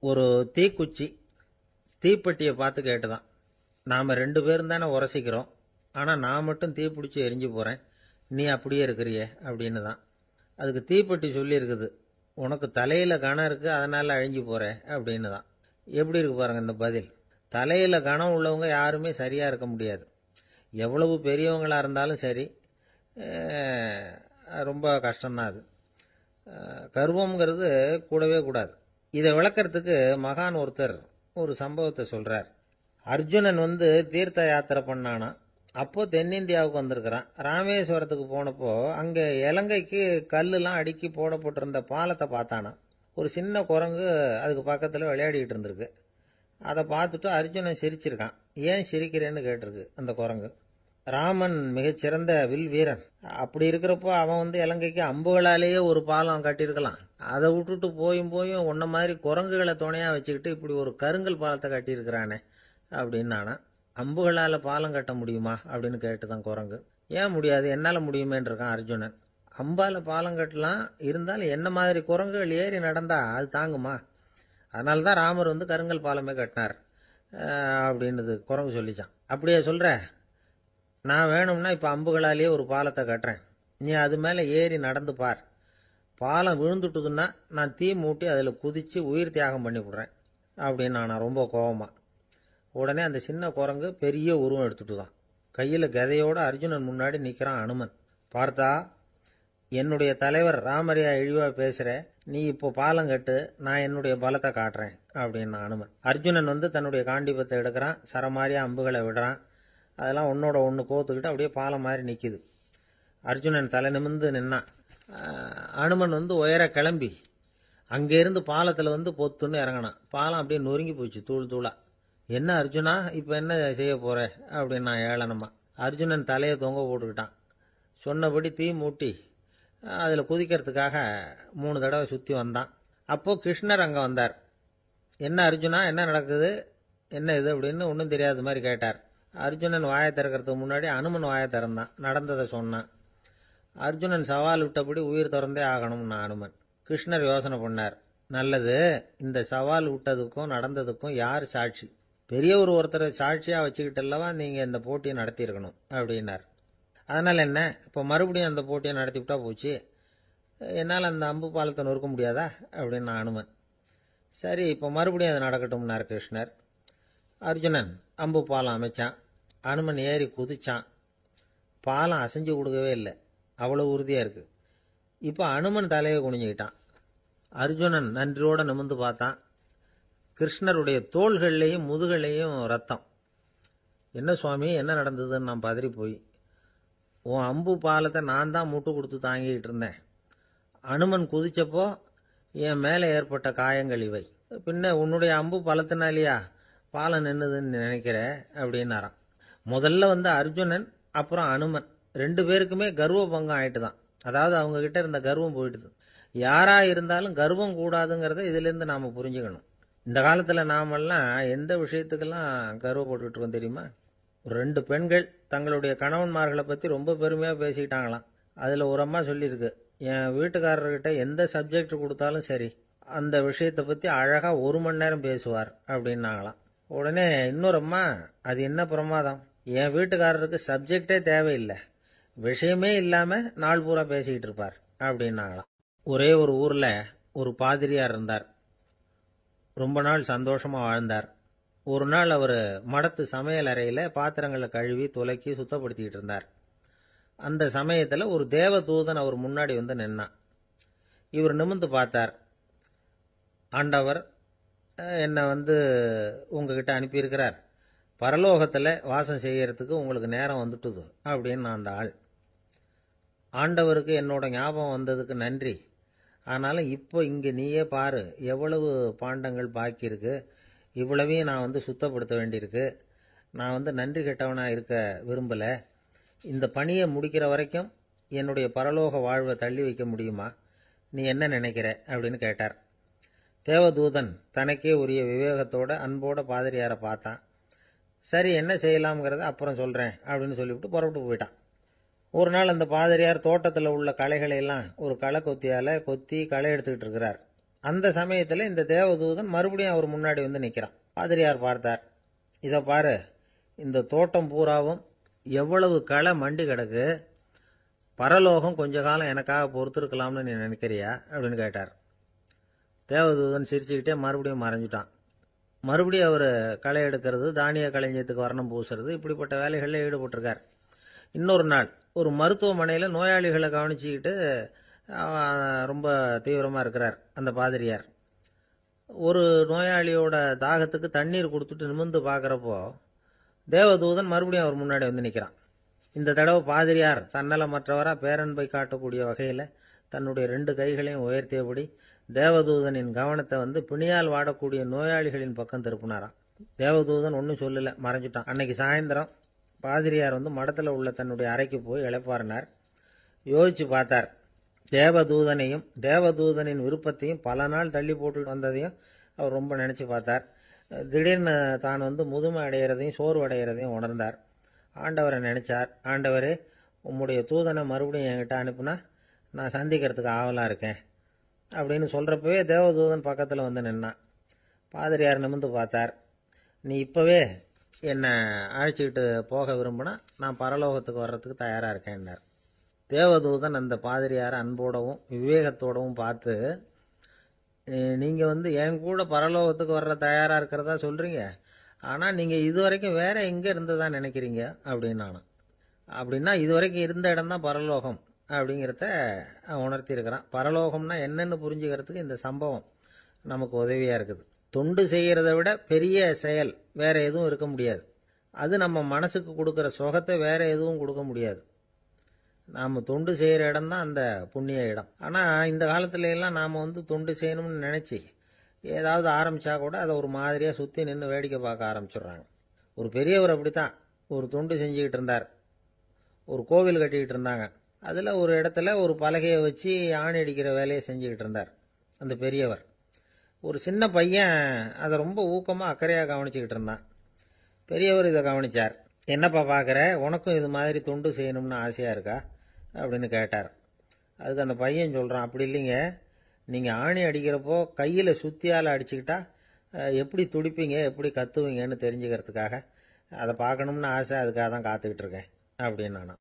ஒரு தீக்குச்சி தீப்பெட்டியை பார்த்து கேட்டுதான், நாம 2 பேரும் தானே உரசிக்கிறோம், ஆனா நான் மட்டும் தீப்பிடிச்சு எரிஞ்சு போறேன், நீ அப்படியே இருக்கிறியே அப்படின்னு தான். அதுக்கு தீப்பெட்டி சொல்லி இருக்குது, உனக்கு தலையில கணம் இருக்கு அதனால அழிஞ்சு போற அப்படின்னு தான். எப்படி இருக்கு பாருங்க இந்த பதில். தலையில கணம் உள்ளவங்க யாருமே சரியா இருக்க முடியாது. எவ்வளவு பெரியவங்களா இருந்தாலும் சரி, ரொம்ப கஷ்டம்தான் அது. கர்வம்ங்கிறது கூடவே கூடாது. இதை விளக்கறதுக்கு மகான் ஒருத்தர் ஒரு சம்பவத்தை சொல்றார். அர்ஜுனன் தீர்த்த யாத்திரை பண்ணானா. அப்போ தென்னிந்தியாவுக்கு வந்திருக்கிறான். ராமேஸ்வரத்துக்கு போனப்போ அங்க இலங்கைக்கு கல்லுலாம் அடுக்கி போடப்பட்டிருந்த பாலத்தை பார்த்தானா. ஒரு சின்ன குரங்கு அதுக்கு பக்கத்துல விளையாடிட்டு இருந்திருக்கு. அதை பார்த்துட்டு அர்ஜுனன் சிரிச்சிருக்கான். ஏன் சிரிக்கிறேன்னு கேட்டிருக்கு அந்த குரங்கு. ராமன் மிகச்சிறந்த வில் வீரன். அப்படி இருக்கிறப்போ அவன் இலங்கைக்கு அம்புகளாலேயே ஒரு பாலம் கட்டியிருக்கலாம். அதை விட்டுட்டு போயும் போயும் உன்ன மாதிரி குரங்குகளை துணையா வச்சுக்கிட்டு இப்படி ஒரு கருங்கல் பாலத்தை கட்டியிருக்கிறானே அப்படின்னானா. அம்புகளால பாலம் கட்ட முடியுமா அப்படின்னு கேட்டுதான் குரங்கு. ஏன் முடியாது, என்னால முடியுமேன்னு இருக்கான் அர்ஜுனன். அம்பால பாலம் கட்டலாம், இருந்தாலும் என்ன மாதிரி குரங்குகள் ஏறி நடந்தா அது தாங்குமா? அதனாலதான் ராமர் கருங்கல் பாலமே கட்டினார் அப்படின்னு குரங்கு சொல்லிச்சான். அப்படியே சொல்ற, நான் வேணும்னா இப்ப அம்புகளாலேயே ஒரு பாலத்தை கட்டுறேன், நீ அது மேல ஏறி நடந்து பார். பாலம் விழுந்துட்டுதுன்னா நான் தீ மூட்டி அதுல குதிச்சு உயிர் தியாகம் பண்ணி விடுறேன் அப்படின்னு நான் ரொம்ப கோபமா. உடனே அந்த சின்ன குரங்கு பெரிய உருவம் எடுத்துட்டுதான். கையில கதையோட அர்ஜுனன் முன்னாடி நிக்கிறான் அனுமன். பார்த்தா, என்னுடைய தலைவர் ராமரையா இழிவா பேசுற, நீ இப்போ பாலம் கட்டு, நான் என்னுடைய பலத்தை காட்டுறேன் அப்படின்னு அனுமன். அர்ஜுனன் தன்னுடைய காண்டிபத்தை எடுக்கிறான், சரமாரியா அம்புகளை விடுறான். அதெல்லாம் ஒன்னோட ஒன்று கோத்துக்கிட்டு அப்படியே பாலம் மாதிரி நிக்குது. அர்ஜுனன் தலை நிமிர்ந்து நின்னான். அனுமன் உயர கிளம்பி அங்கிருந்து பாலத்துல பொத்துன்னு இறங்கினான். பாலம் அப்படியே நொறுங்கி போச்சு தூள் தூளா. என்ன அர்ஜுனா, இப்ப என்ன செய்ய போற அப்படின்னு நான் ஏளனமா. அர்ஜுனன் தலையை தொங்க போட்டுக்கிட்டான். சொன்னபடி தீ மூட்டி அதுல குதிக்கிறதுக்காக 3 தடவை சுத்தி வந்தான். அப்போ கிருஷ்ணர் அங்க வந்தார். என்ன அர்ஜுனா, என்ன நடக்குது, என்ன இது அப்படின்னு ஒன்றும் தெரியாத மாதிரி கேட்டார். அர்ஜுனன் வாயை திறக்கிறதுக்கு முன்னாடி அனுமன் வாயை திறந்தான், நடந்ததை சொன்னான். அர்ஜுனன் சவால் விட்டபடி உயிர் திறந்தே ஆகணும்னா அனுமன். கிருஷ்ணர் யோசனை பண்ணார். நல்லது, இந்த சவால் விட்டதுக்கும் நடந்ததுக்கும் யார் சாட்சி? பெரிய ஒருத்தரை சாட்சியா வச்சுக்கிட்டல்லவா நீங்க இந்த போட்டியை நடத்தி இருக்கணும் அப்படின்னார். அதனால என்ன, இப்ப மறுபடியும் அந்த போட்டியை நடத்திவிட்டா போச்சு, என்னால் அந்த அம்பு பாலத்தை நொறுக்க முடியாதா அப்படின்னு அனுமன். சரி, இப்ப மறுபடியும் அது நடக்கட்டும்னார் கிருஷ்ணர். அர்ஜுனன் அம்பு பாலம் அமைச்சான். அனுமன் ஏறி குதிச்சான். பாலம் அசைஞ்சு கொடுக்கவே இல்லை, அவ்வளவு உறுதியா இருக்கு. இப்ப அனுமன் தலையை குனிஞ்சுக்கிட்டான். அர்ஜுனன் நன்றியோட நிமிர்ந்து பார்த்தான். கிருஷ்ணருடைய தோள்கள்லையும் முதுகலையும் ரத்தம். என்ன சுவாமி, என்ன நடந்ததுன்னு நான் பதறி போய், உன் அம்பு பாலத்தை நான் தான் முட்டு கொடுத்து தாங்கிட்டு இருந்தேன். அனுமன் குதிச்சப்போ என் மேலே ஏற்பட்ட காயங்கள் இவை. பின்ன உன்னுடைய அம்பு பலத்தினாலியா பாலம் நின்னுதுன்னு நினைக்கிற அப்படின்னாராம். முதல்ல அர்ஜுனன் அப்புறம் அனுமன் 2 பேருக்குமே கர்வ பங்கம் ஆயிட்டுதான். அதாவது அவங்க கிட்ட இருந்த கர்வம் போயிட்டுது. யாரா இருந்தாலும் கர்வம் கூடாதுங்கிறத இதுல இருந்து நாம புரிஞ்சுக்கணும். இந்த காலத்துல நாமெல்லாம் எந்த விஷயத்துக்கெல்லாம் கர்வப்பட்டு இருக்கோம் தெரியுமா? 2 பெண்கள் தங்களுடைய கணவன்மார்களை பத்தி ரொம்ப பெருமையா பேசிக்கிட்டாங்களாம். அதுல ஒரு அம்மா சொல்லியிருக்கு, என் வீட்டுக்காரர்கிட்ட எந்த சப்ஜெக்ட் கொடுத்தாலும் சரி அந்த விஷயத்தை பத்தி அழகா 1 மணி நேரம் பேசுவார் அப்படின்னாங்களாம். உடனே இன்னொரு அம்மா, அது என்ன பிரமாதம், என் வீட்டுக்காரருக்கு சப்ஜெக்டே தேவையில்லை, விஷயமே இல்லாம நாள் பூரா பேசிக்கிட்டு இருப்பார் அப்படின்னாங்களாம். ஒரே ஒரு ஊர்ல ஒரு பாதிரியார் இருந்தார். ரொம்ப நாள் சந்தோஷமா வாழ்ந்தார். ஒரு நாள் அவர் மடத்து சமையல் அறையில பாத்திரங்களை கழுவி துலக்கி சுத்தப்படுத்திக்கிட்டு இருந்தார். அந்த சமயத்துல ஒரு தேவதூதன் அவர் முன்னாடி நின்னான். இவர் நிமிர்ந்து பார்த்தார். ஆண்டவர் என்ன உங்ககிட்ட அனுப்பியிருக்கிறார், பரலோகத்துல வாசம் செய்யறதுக்கு உங்களுக்கு நேரம் வந்துட்டுது அப்படின்னு அந்த ஆள். ஆண்டவருக்கு என்னோட ஞாபகம் வந்ததுக்கு நன்றி. ஆனாலும் இப்போ இங்க நீயே பாரு, எவ்வளவு பாண்டங்கள் பாக்கி இருக்கு, இவ்வளவையும் நான் சுத்தப்படுத்த வேண்டியிருக்கு. நான் நன்றி கெட்டவனா இருக்க விரும்பல. இந்த பணியை முடிக்கிற வரைக்கும் என்னுடைய பரலோக வாழ்வை தள்ளி வைக்க முடியுமா, நீ என்ன நினைக்கிற அப்படின்னு கேட்டார். தேவதூதன் தனக்கே உரிய விவேகத்தோட அன்போட பாதிரியாரை பார்த்தான். சரி, என்ன செய்யலாம்ங்கிறத அப்புறம் சொல்றேன் அப்படின்னு சொல்லிவிட்டு புறப்பட்டு போயிட்டான். ஒரு நாள் அந்த பாதிரியார் தோட்டத்தில் உள்ள களைகளை எல்லாம் ஒரு களை கொத்தியால கொத்தி களை எடுத்துக்கிட்டு இருக்கிறார். அந்த சமயத்தில் இந்த தேவதூதன் மறுபடியும் அவர் முன்னாடி வந்து நிற்கிறான். பாதிரியார் பார்த்தார். இதை பாரு, இந்த தோட்டம் பூராவும் எவ்வளவு களை மண்டி கிடக்கு, பரலோகம் கொஞ்ச காலம் எனக்காக பொறுத்திருக்கலாம்னு நீ நினைக்கிறியா அப்படின்னு கேட்டார். தேவதூதன் சிரிச்சுக்கிட்டே மறுபடியும் மறைஞ்சிட்டான். மறுபடியும் அவர் களை எடுக்கிறது, தானிய களஞ்சியத்துக்கு வர்ணம் பூசுறது, இப்படிப்பட்ட வேலைகளில் ஈடுபட்டிருக்கார். இன்னொரு நாள் ஒரு மருத்துவமனையில் நோயாளிகளை கவனிச்சுக்கிட்டு ரொம்ப தீவிரமாக இருக்கிறார் அந்த பாதிரியார். ஒரு நோயாளியோட தாகத்துக்கு தண்ணீர் கொடுத்துட்டு நிமிர்ந்து பார்க்குறப்போ தேவதூதன் மறுபடியும் அவர் முன்னாடி வந்து நிற்கிறான். இந்த தடவை பாதிரியார் தன்னலமற்றவராக பேரன்பை காட்டக்கூடிய வகையில் தன்னுடைய 2 கைகளையும் உயர்த்தியபடி தேவதூதனின் கவனத்தை வந்து பிணியால் வாடக்கூடிய நோயாளிகளின் பக்கம் திருப்பினாராம். தேவதூதன் ஒன்றும் சொல்லலை, மறைஞ்சிட்டான். அன்னைக்கு சாயந்தரம் பாதிரியார் வந்து மடத்தில் உள்ள தன்னுடைய அறைக்கு போய் இளைப்பாறினார். யோசிச்சு பார்த்தார். தேவதூதனையும் தேவதூதனின் விருப்பத்தையும் பல நாள் தள்ளி போட்டு வந்ததையும் அவர் ரொம்ப நினச்சி பார்த்தார். திடீர்னு தான் வந்து முதுமை அடைகிறதையும் சோர்வு அடைகிறதையும் உணர்ந்தார். ஆண்டவரை நினைச்சார். ஆண்டவரே, உம்முடைய தூதனை மறுபடியும் என்கிட்ட அனுப்புனா நான் சந்திக்கிறதுக்கு ஆவலாக இருக்கேன் அப்படின்னு சொல்கிறப்பவே தேவதூதன் பக்கத்தில் வந்து நின்னான். பாதிரியார் நிமிர்ந்து பார்த்தார். நீ இப்போவே என்னை அழைச்சிக்கிட்டு போக விரும்பினா நான் பரலோகத்துக்கு வர்றதுக்கு தயாராக இருக்கேன்னார். தேவதூதன் அந்த பாதிரியாரை அன்போடவும் விவேகத்தோடவும் பார்த்து, நீங்கள் வந்து என் கூட பரலோகத்துக்கு வர்ற தயாராக இருக்கிறதா சொல்கிறீங்க, ஆனால் நீங்கள் இதுவரைக்கும் வேற எங்கே இருந்ததா நினைக்கிறீங்க அப்படின்னா, அப்படின்னா இதுவரைக்கும் இருந்த இடம் தான் பரலோகம் அப்படிங்கிறத உணர்த்தியிருக்கிறான். பரலோகம்னா என்னன்னு புரிஞ்சுக்கிறதுக்கு இந்த சம்பவம் நமக்கு உதவியாக இருக்குது. தொண்டு செய்கிறத விட பெரிய செயல் வேற எதுவும் இருக்க முடியாது. அது நம்ம மனசுக்கு கொடுக்குற சுகத்தை வேற எதுவும் கொடுக்க முடியாது. நாம் தொண்டு செய்கிற இடம் தான் அந்த புண்ணிய இடம். ஆனால் இந்த காலத்துல எல்லாம் நாம் வந்து தொண்டு செய்யணும்னு நினச்சி ஏதாவது ஆரம்பித்தா கூட அதை ஒரு மாதிரியாக சுற்றி நின்று வேடிக்கை பார்க்க ஆரம்பிச்சிடுறாங்க. ஒரு பெரியவர் அப்படித்தான் ஒரு தொண்டு செஞ்சுக்கிட்டு இருந்தார். ஒரு கோவில் கட்டிக்கிட்டு இருந்தாங்க. அதில் ஒரு இடத்துல ஒரு பலகையை வச்சு ஆணி அடிக்கிற வேலையை செஞ்சுக்கிட்டு இருந்தார் அந்த பெரியவர். ஒரு சின்ன பையன் அதை ரொம்ப ஊக்கமாக அக்கறையாக கவனிச்சுக்கிட்டு இருந்தான். பெரியவர் இதை கவனித்தார். என்னப்பா பார்க்குற, உனக்கும் இது மாதிரி தொண்டு செய்யணும்னு ஆசையாக இருக்கா அப்படின்னு கேட்டார். அதுக்கு அந்த பையன் சொல்கிறான், அப்படி இல்லைங்க, நீங்கள் ஆணி அடிக்கிறப்போ கையில் சுத்தியால் அடிச்சுக்கிட்டா எப்படி துடிப்பீங்க, எப்படி கத்துவீங்கன்னு தெரிஞ்சுக்கிறதுக்காக அதை பார்க்கணும்னு ஆசை, அதுக்காக தான் காத்துக்கிட்டு இருக்கேன் அப்படின்னு நானா.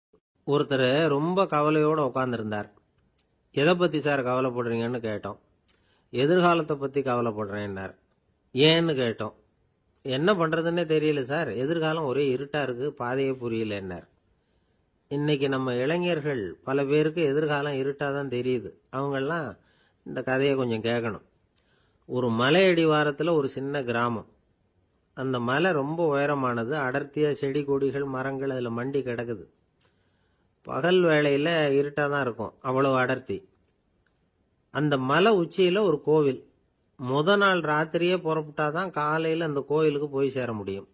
ஒருத்தர் ரொம்ப கவலையோடு உட்காந்துருந்தார். எதை பற்றி சார் கவலைப்படுறீங்கன்னு கேட்டோம். எதிர்காலத்தை பற்றி கவலைப்படுறேன்னார். ஏன்னு கேட்டோம். என்ன பண்ணுறதுன்னே தெரியல சார், எதிர்காலம் ஒரே இருட்டாக இருக்குது, பாதையே புரியலன்னார். இன்னைக்கு நம்ம இளைஞர்கள் பல பேருக்கு எதிர்காலம் இருட்டாக தான் தெரியுது. அவங்கெல்லாம் இந்த கதையை கொஞ்சம் கேட்கணும். ஒரு மலை அடிவாரத்தில் ஒரு சின்ன கிராமம். அந்த மலை ரொம்ப உயரமானது. அடர்த்தியாக செடி கொடிகள் மரங்கள் அதில் மண்டி கிடக்குது. பகல் வேளையில் இருட்டாக தான் இருக்கும், அவ்வளவு அடர்த்தி. அந்த மலை உச்சியில் ஒரு கோவில். நாள் ராத்திரியே புறப்பட்டாதான் காலையில் அந்த கோயிலுக்கு போய் சேர முடியும்.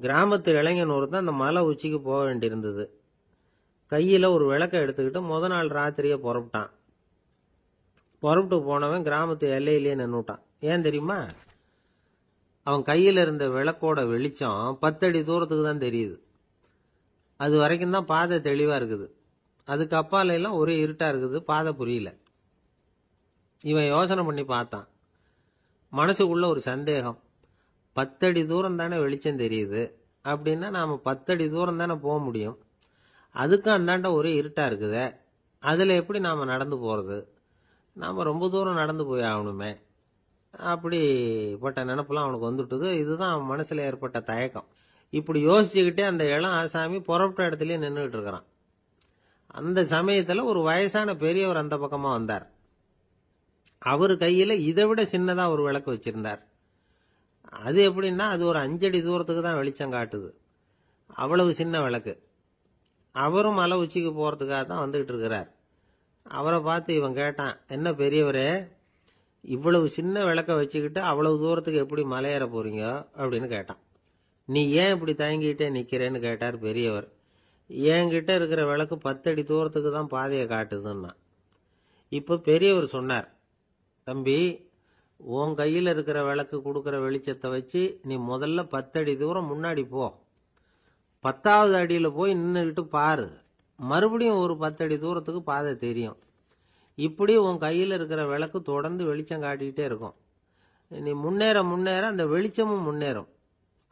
கிராமத்து இளைஞன் ஒருத்தன் அந்த மலை உச்சிக்கு போக வேண்டியிருந்தது. கையில் ஒரு விளக்கை எடுத்துக்கிட்டு நாள் ராத்திரியே புறப்பட்டான். புறப்பட்டு போனவன் கிராமத்து எல்லையிலேயே நின்றுட்டான். ஏன் தெரியுமா? அவன் கையில் இருந்த விளக்கோட வெளிச்சம் 10 அடி தூரத்துக்கு தான் தெரியுது. அது வரைக்கும் தான் பாதை தெளிவாக இருக்குது. அதுக்கு அப்பால எல்லாம் ஒரே இருட்டாக இருக்குது, பாதை புரியல. இவன் யோசனை பண்ணி பார்த்தான். மனசுக்குள்ள ஒரு சந்தேகம். 10 அடி தூரம் தானே வெளிச்சம் தெரியுது, அப்படின்னா நாம் 10 அடி தூரம் தானே போக முடியும். அதுக்கும் அந்தாண்ட ஒரே இருட்டாக இருக்குதே, அதில் எப்படி நாம் நடந்து போகிறது? நாம் ரொம்ப தூரம் நடந்து போய் ஆகணுமே. அப்படிப்பட்ட நினப்பெல்லாம் அவனுக்கு வந்துட்டுது. இதுதான் அவன் மனசில் ஏற்பட்ட தயக்கம். இப்படி யோசிச்சுக்கிட்டே அந்த இளம் ஆசாமி புறப்பட்ட இடத்துலயே நின்றுகிட்டு இருக்கிறான். அந்த சமயத்தில் ஒரு வயசான பெரியவர் அந்த பக்கமாக வந்தார். அவர் கையில் இதை விட சின்னதாக ஒரு விளக்கு வச்சிருந்தார். அது எப்படின்னா அது ஒரு 5 அடி தூரத்துக்கு தான் வெளிச்சம் காட்டுது. அவ்வளவு சின்ன விளக்கு. அவரும் மலை உச்சிக்கு போகிறதுக்காக தான் வந்துகிட்டு இருக்கிறார். அவரை பார்த்து இவன் கேட்டான், என்ன பெரியவரே, இவ்வளவு சின்ன விளக்க வச்சுக்கிட்டு அவ்வளவு தூரத்துக்கு எப்படி மலையேற போறீங்க அப்படின்னு கேட்டான். நீ ஏன் இப்படி தயங்கிட்டே நிற்கிறேன்னு கேட்டார் பெரியவர். என்கிட்ட இருக்கிற விளக்கு 10 அடி தூரத்துக்கு தான் பாதையை காட்டுதுன்னா. இப்போ பெரியவர் சொன்னார், தம்பி, உன் கையில் இருக்கிற விளக்கு கொடுக்குற வெளிச்சத்தை வச்சு நீ முதல்ல 10 அடி தூரம் முன்னாடி போ. 10வது அடியில் போய் நின்றுக்கிட்டு பாரு. மறுபடியும் ஒரு 10 அடி தூரத்துக்கு பாதை தெரியும். இப்படி உன் கையில் இருக்கிற விளக்கு தொடர்ந்து வெளிச்சம் காட்டிக்கிட்டே இருக்கும். நீ முன்னேற முன்னேற அந்த வெளிச்சமும் முன்னேறும்.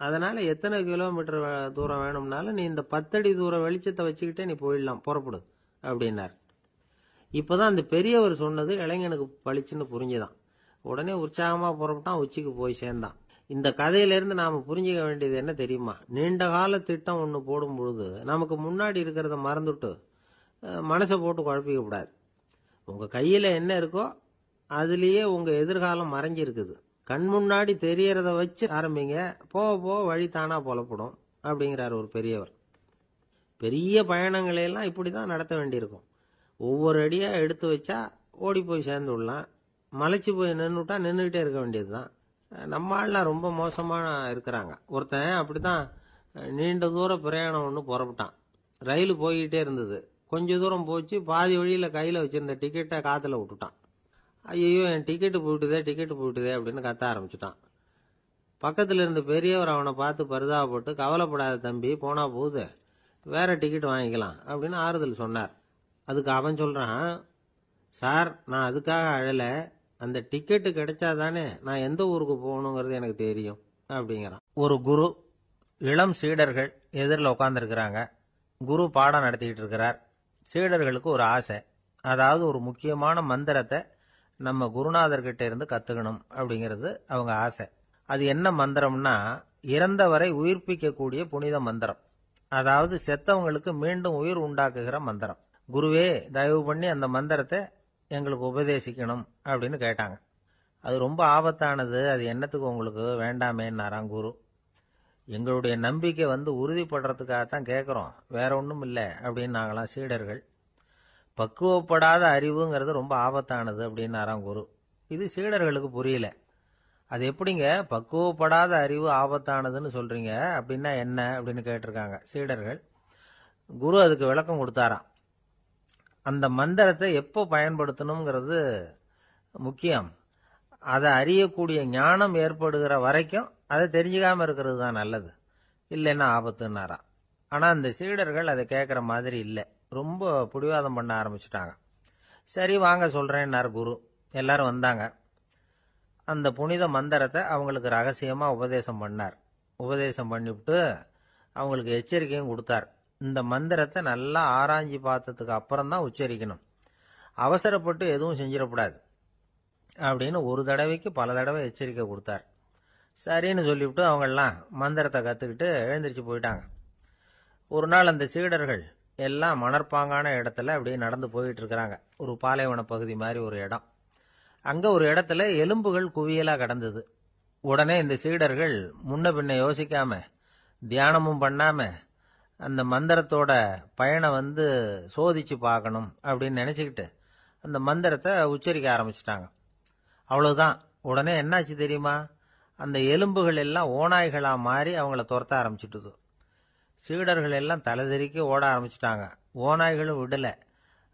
அதனால எத்தனை கிலோமீட்டர் தூரம் வேணும்னாலும் நீ இந்த 10 அடி தூரம் வெளிச்சத்தை வச்சுக்கிட்டே நீ போயிடலாம், புறப்படு அப்படின்னார். இப்பதான் அந்த பெரியவர் சொன்னது இளைஞனுக்கு பளிச்சுன்னு புரிஞ்சுதான். உடனே உற்சாகமா புறப்பட்டான், உச்சிக்கு போய் சேர்ந்தான். இந்த கதையிலிருந்து நாம புரிஞ்சுக்க வேண்டியது என்ன தெரியுமா? நீண்ட கால திட்டம் ஒன்று போடும் பொழுது நமக்கு முன்னாடி இருக்கிறத மறந்துட்டு மனசை போட்டு குழப்பிக்க கூடாது. உங்க கையில என்ன இருக்கோ அதுலயே உங்க எதிர்காலம் மறைஞ்சிருக்குது. கண் முன்னாடி தெரியறத வச்சு ஆரம்பிங்க, போக போக வழி தானா புலப்படும் அப்படிங்கிறார் ஒரு பெரியவர். பெரிய பயணங்களை எல்லாம் இப்படிதான் நடத்த வேண்டியிருக்கும். ஒவ்வொரு அடியா எடுத்து வச்சா ஓடி போய் சேர்ந்து விடலாம். மலைச்சு போய் நின்றுட்டா நின்றுகிட்டே இருக்க வேண்டியதுதான். நம்ம ஆள்லாம் ரொம்ப மோசமா இருக்கிறாங்க. ஒருத்தன் அப்படிதான் நீண்ட தூர பிரயாணம் ஒன்று புறப்பட்டான். ரயில் போய்கிட்டே இருந்தது. கொஞ்ச தூரம் போச்சு, பாதி வழியில கையில வச்சிருந்த டிக்கெட்டை காத்துல விட்டுட்டான். ஐயோ, என் டிக்கெட்டு போயிட்டுதே அப்படின்னு கத்த ஆரம்பிச்சுட்டான். பக்கத்துல இருந்த பெரியவர் அவனை பார்த்து பரிதாபப்பட்டு, கவலைப்படாத தம்பி, போனா போகுது, வேற டிக்கெட் வாங்கிக்கலாம் அப்படின்னு ஆறுதல் சொன்னார். அதுக்கு அவன் சொல்றான், சார், நான் அதுக்காக அழல, அந்த டிக்கெட்டு கிடைச்சாதானே நான் எந்த ஊருக்கு போகணுங்கிறது எனக்கு தெரியும் அப்படிங்கிறான். ஒரு குரு, இளம் சீடர்கள் எதிரில் உட்காந்துருக்கிறாங்க. குரு பாடம் நடத்திக்கிட்டு இருக்கிறார். சீடர்களுக்கு ஒரு ஆசை, அதாவது ஒரு முக்கியமான மந்திரத்தை நம்ம குருநாதர்கிட்ட இருந்து கத்துக்கணும் அப்படிங்கிறது அவங்க ஆசை. அது என்ன மந்திரம்னா, இறந்தவரை உயிர்ப்பிக்கக்கூடிய புனித மந்திரம். அதாவது செத்தவங்களுக்கு மீண்டும் உயிர் உண்டாக்குகிற மந்திரம். குருவே, தயவு பண்ணி அந்த மந்திரத்தை எங்களுக்கு உபதேசிக்கணும் அப்படின்னு கேட்டாங்க. அது ரொம்ப ஆபத்தானது, அது என்னத்துக்கு உங்களுக்கு வேண்டாமேன்னாராம் குரு. எங்களுடைய நம்பிக்கை உறுதிப்படுறதுக்காகத்தான் கேட்குறோம், வேற ஒன்றும் இல்லை அப்படின்னு நாங்களாம் சீடர்கள். பக்குவப்படாத அறிவுங்கிறது ரொம்ப ஆபத்தானது அப்படின்னாராம் குரு. இது சீடர்களுக்கு புரியல. அது எப்படிங்க பக்குவப்படாத அறிவு ஆபத்தானதுன்னு சொல்றீங்க, அப்படின்னா என்ன அப்படின்னு கேட்டிருக்காங்க சீடர்கள். குரு அதுக்கு விளக்கம் கொடுத்தாராம். அந்த மந்திரத்தை எப்போ பயன்படுத்தணுங்கிறது முக்கியம். அதை அறியக்கூடிய ஞானம் ஏற்படுகிற வரைக்கும் அதை தெரிஞ்சுக்காம இருக்கிறது தான் நல்லது, இல்லைன்னா ஆபத்துன்னாராம். ஆனா அந்த சீடர்கள் அதை கேட்குற மாதிரி இல்லை, ரொம்ப பிடிவாதம் பண்ண ஆரம்பிச்சுட்டாங்க. சரி வாங்க சொல்றேன்னார் குரு. எல்லாரும் வந்தாங்க. அந்த புனித மந்திரத்தை அவங்களுக்கு ரகசியமா உபதேசம் பண்ணார். உபதேசம் பண்ணிவிட்டு அவங்களுக்கு எச்சரிக்கையும் கொடுத்தார். இந்த மந்திரத்தை நல்லா ஆராய்ச்சி பார்த்ததுக்கு அப்புறம் தான் உச்சரிக்கணும், அவசரப்பட்டு எதுவும் செஞ்சிடக்கூடாது அப்படின்னு ஒரு தடவைக்கு பல தடவை எச்சரிக்கை கொடுத்தார். சரின்னு சொல்லிவிட்டு அவங்கெல்லாம் மந்திரத்தை கற்றுக்கிட்டு எழுந்திரிச்சு போயிட்டாங்க. ஒரு நாள் அந்த சீடர்கள் எல்லாம் மணற்பாங்கான இடத்துல அப்படியே நடந்து போயிட்டு இருக்கிறாங்க. ஒரு பாலைவன பகுதி மாதிரி ஒரு இடம். அங்க ஒரு இடத்துல எலும்புகள் குவியலா கிடந்தது. உடனே இந்த சீடர்கள் முன்ன பின்ன யோசிக்காம, தியானமும் பண்ணாம, அந்த மந்திரத்தோட பயனை சோதிச்சு பார்க்கணும் அப்படின்னு நினைச்சுக்கிட்டு அந்த மந்திரத்தை உச்சரிக்க ஆரம்பிச்சிட்டாங்க. அவ்வளவுதான். உடனே என்னாச்சு தெரியுமா? அந்த எலும்புகள் எல்லாம் ஓநாய்களா மாறி அவங்கள துரத்த ஆரம்பிச்சுட்டுது. சீடர்கள் எல்லாம் தலைதெறிக்க ஓட ஆரம்பிச்சுட்டாங்க. ஓநாய்களும் விடல,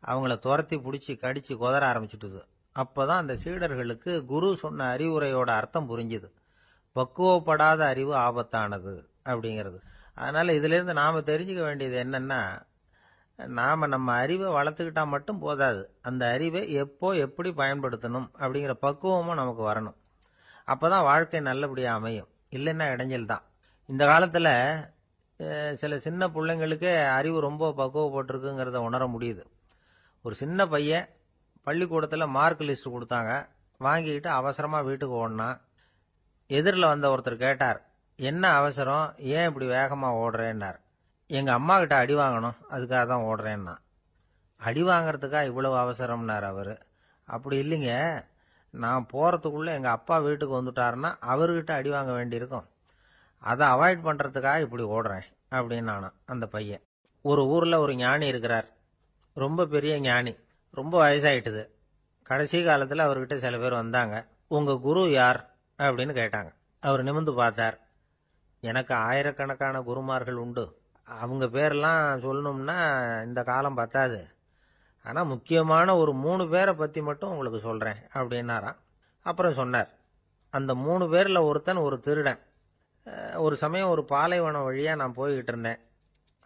அவங்கள துரத்தி பிடிச்சி கடிச்சு கொதற ஆரம்பிச்சுட்டுது. அப்பதான் அந்த சீடர்களுக்கு குரு சொன்ன அறிவுரையோட அர்த்தம் புரிஞ்சுது. பக்குவப்படாத அறிவு ஆபத்தானது அப்படிங்கிறது. அதனால இதுல இருந்து நாம தெரிஞ்சுக்க வேண்டியது என்னன்னா, நாம நம்ம அறிவை வளர்த்துக்கிட்டா மட்டும் போதாது, அந்த அறிவை எப்போ எப்படி பயன்படுத்தணும் அப்படிங்கிற பக்குவமும் நமக்கு வரணும். அப்பதான் வாழ்க்கை நல்லபடியா அமையும், இல்லைன்னா இடைஞ்சல் தான். இந்த காலத்துல சில சின்ன பிள்ளைங்களுக்கே அறிவு ரொம்ப பக்குவப்பட்டிருக்குங்கிறத உணர முடியுது. ஒரு சின்ன பையன் பள்ளிக்கூடத்தில் மார்க் லிஸ்ட் கொடுத்தாங்க, வாங்கிக்கிட்டு அவசரமா வீட்டுக்கு ஓடினான். எதிரில் வந்த ஒருத்தர் கேட்டார், என்ன அவசரம், ஏன் இப்படி வேகமா ஓடுறேன்னார். எங்க அம்மா கிட்ட அடி வாங்கணும், அதுக்காக தான் ஓடுறேன்னா. அடி வாங்கறதுக்கா இவ்வளவு அவசரம்னார் அவரு. அப்படி இல்லைங்க, நான் போறதுக்குள்ள எங்க அப்பா வீட்டுக்கு வந்துட்டாருன்னா அவர்கிட்ட அடி வாங்க வேண்டியிருக்கும், அதை அவாய்ட் பண்றதுக்காக இப்படி ஓடுறேன் அப்படின்னு நானா அந்த பையன். ஒரு ஊர்ல ஒரு ஞானி இருக்கிறார், ரொம்ப பெரிய ஞானி, ரொம்ப வயசாயிட்டுது. கடைசி காலத்துல அவர்கிட்ட சில பேர் வந்தாங்க. உங்க குரு யார் அப்படின்னு கேட்டாங்க. அவர் நிமிர்ந்து பார்த்தார். எனக்கு ஆயிரக்கணக்கான குருமார்கள் உண்டு, அவங்க பேரெல்லாம் சொல்லணும்னா இந்த காலம் பத்தாது, ஆனா முக்கியமான ஒரு 3 பேரை பத்தி மட்டும் உங்களுக்கு சொல்றேன் அப்படின்னாராம். அப்புறம் சொன்னார், அந்த 3 பேர்ல ஒருத்தன் ஒரு திருடன். ஒரு சமயம் ஒரு பாலைவனம் வழியா நான் போய்கிட்டு இருந்தேன்.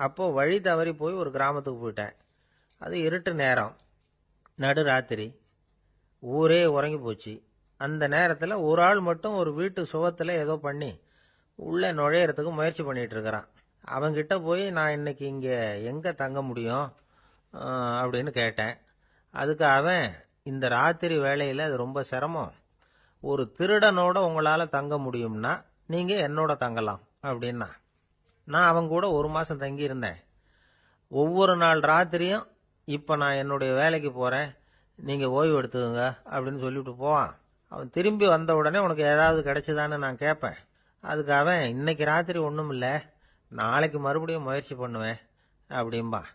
அப்போ வழி தவறி போய் ஒரு கிராமத்துக்கு போயிட்டேன். அது இருட்டு நேரம். நடுராத்திரி, ஊரே உறங்கி போச்சு. அந்த நேரத்தில் ஒரு ஆள் மட்டும் ஒரு வீட்டு சுவத்தில் ஏதோ பண்ணி உள்ளே நுழையறதுக்கு முயற்சி பண்ணிட்டு இருக்கிறான். அவங்கிட்ட போய் நான் இன்னைக்கு இங்கே எங்கே தங்க முடியும் அப்படின்னு கேட்டேன். அதுக்கு அவன், இந்த ராத்திரி வேளையில் அது ரொம்ப சிரமம், ஒரு திருடனோட உங்களால் தங்க முடியும்னா நீங்கள் என்னோட தங்கலாம் அப்படின்னா. நான் அவங்க கூட 1 மாதம் தங்கியிருந்தேன். ஒவ்வொரு நாள் ராத்திரியும் இப்போ நான் என்னுடைய வேலைக்கு போகிறேன், நீங்கள் ஓய்வு எடுத்துக்கோங்க அப்படின்னு சொல்லிவிட்டு போவான். அவன் திரும்பி வந்த உடனே உனக்கு ஏதாவது கிடைச்சிதான்னு நான் கேட்பேன். அதுக்கு அவன், இன்னைக்கு ராத்திரி ஒன்றும் இல்லை, நாளைக்கு மறுபடியும் முயற்சி பண்ணுவேன் அப்படிம்பான்.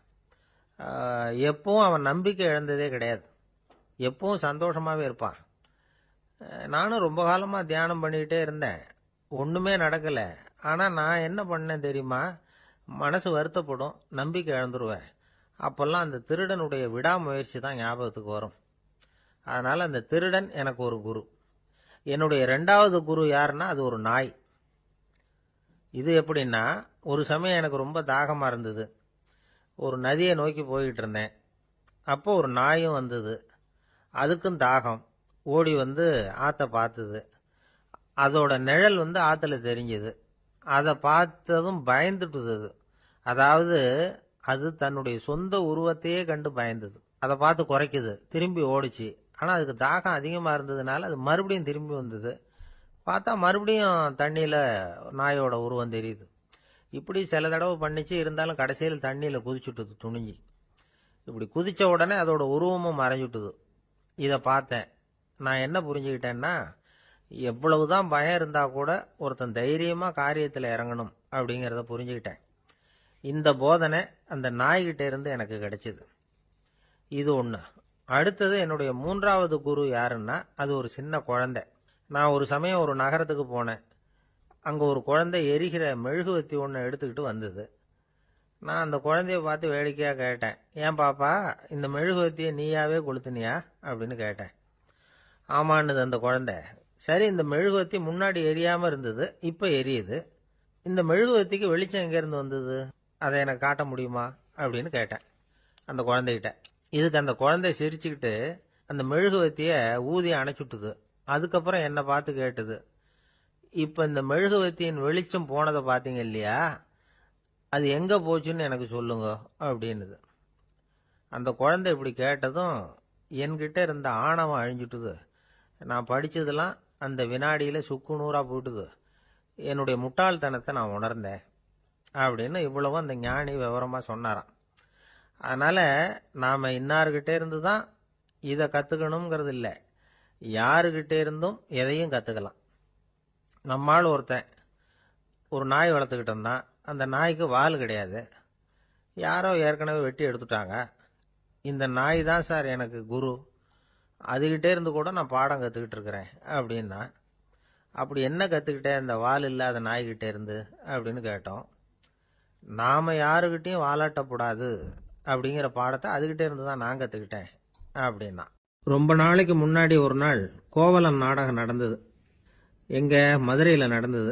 எப்பவும் அவன் நம்பிக்கை இழந்ததே கிடையாது, எப்பவும் சந்தோஷமாகவே இருப்பான். நானும் ரொம்ப காலமாக தியானம் பண்ணிக்கிட்டே இருந்தேன், ஒன்றுமே நடக்கலை. ஆனால் நான் என்ன பண்ணேன் தெரியுமா? மனசு வருத்தப்படும், நம்பிக்கை இழந்துருவேன். அப்போல்லாம் அந்த திருடனுடைய விடாமுயற்சி தான் ஞாபகத்துக்கு வரும். அதனால் அந்த திருடன் எனக்கு ஒரு குரு. என்னுடைய 2வது குரு யாருன்னா அது ஒரு நாய். இது எப்படின்னா, ஒரு சமயம் எனக்கு ரொம்ப தாகமாக இருந்தது. ஒரு நதியை நோக்கி போய்கிட்டு இருந்தேன். அப்போ ஒரு நாயும் வந்தது. அதுக்கும் தாகம். ஓடி வந்து ஆற்றை பார்த்தது. அதோட நிழல் வந்து ஆற்றுல தெரிஞ்சது. அதை பார்த்ததும் பயந்துட்டுது. அதாவது அது தன்னுடைய சொந்த உருவத்தையே கண்டு பயந்தது. அதை பார்த்து குறைக்குது, திரும்பி ஓடிச்சு. ஆனால் அதுக்கு தாகம் அதிகமாக இருந்ததுனால அது மறுபடியும் திரும்பி வந்தது. பார்த்தா மறுபடியும் தண்ணியில் நாயோட உருவம் தெரியுது. இப்படி சில தடவை பண்ணிச்சு. இருந்தாலும் கடைசியில் தண்ணியில் குதிச்சுட்டுது துணிஞ்சி. இப்படி குதித்த உடனே அதோட உருவமும் மறைஞ்சுட்டுது. இதை பார்த்தேன். நான் என்ன புரிஞ்சுக்கிட்டேன்னா, எவ்வளவுதான் பயம் இருந்தால் கூட ஒருத்தன் தைரியமாக காரியத்தில் இறங்கணும் அப்படிங்கிறத புரிஞ்சுக்கிட்டேன். இந்த போதனை அந்த நாய்கிட்ட இருந்து எனக்கு கிடைச்சிது. இது ஒன்று. அடுத்தது என்னுடைய 3வது குரு யாருன்னா அது ஒரு சின்ன குழந்தை. நான் ஒரு சமயம் ஒரு நகரத்துக்கு போனேன். அங்கே ஒரு குழந்தை எரிகிற மெழுகுவத்தி ஒன்று எடுத்துக்கிட்டு வந்தது. நான் அந்த குழந்தைய பார்த்து வேடிக்கையாக கேட்டேன், ஏன் பாப்பா, இந்த மெழுகுவத்தியை நீயாவே கொளுத்துனியா அப்படின்னு கேட்டேன். ஆமான்னுது அந்த குழந்தை. சரி, இந்த மெழுகுவத்தி முன்னாடி எரியாமல் இருந்தது, இப்போ எரியுது. இந்த மெழுகுவத்திக்கு வெளிச்சம் எங்கேருந்து வந்தது, அதை எனக்கு காட்ட முடியுமா அப்படின்னு கேட்டேன் அந்த குழந்தைகிட்ட. இதுக்கு அந்த குழந்தை சிரிச்சுக்கிட்டு அந்த மெழுகுவத்தியை ஊதி அணைச்சுட்டுது. அதுக்கப்புறம் என்னை பார்த்து கேட்டுது, இப்போ இந்த மெழுகுவத்தியின் வெளிச்சம் போனதை பார்த்தீங்க இல்லையா, அது எங்கே போச்சுன்னு எனக்கு சொல்லுங்க அப்படின்னுது. அந்த குழந்தை இப்படி கேட்டதும் என்கிட்ட இருந்த ஆணவம் அழிஞ்சுட்டுது. நான் படித்ததெல்லாம் அந்த வினாடியில் சுக்கு நூறாக போயிட்டுது. என்னுடைய முட்டாள்தனத்தை நான் உணர்ந்தேன் அப்படின்னு இவ்வளவும் அந்த ஞானி விவரமாக சொன்னாராம். அதனால் நாம் இன்னார்கிட்ட இருந்து தான் இதை கற்றுக்கணுங்கிறது இல்லை, யாருக்கிட்டே இருந்தும் எதையும் கற்றுக்கலாம். நம்மால் ஒருத்தன் ஒரு நாய் வளர்த்துக்கிட்டு இருந்தான். அந்த நாய்க்கு வால் கிடையாது. யாரோ ஏற்கனவே வெட்டி எடுத்துட்டாங்க. இந்த நாய் தான் சார் எனக்கு குரு, அதுகிட்டே இருந்து கூட நான் பாடம் கற்றுக்கிட்டு இருக்கிறேன் அப்படின்னா. அப்படி என்ன கற்றுக்கிட்டேன் அந்த வால் இல்லாத நாய்கிட்டே இருந்து அப்படின்னு கேட்டோம். நாம் யாருக்கிட்டையும் வாலாட்டக்கூடாது அப்படிங்கிற பாடத்தை அதுகிட்டே இருந்து தான் நான் கற்றுக்கிட்டேன் அப்படின்னா. ரொம்ப நாளைக்கு முன்னாடி ஒரு நாள் கோவலன் நாடகம் நடந்தது. எங்கள் மதுரையில் நடந்தது.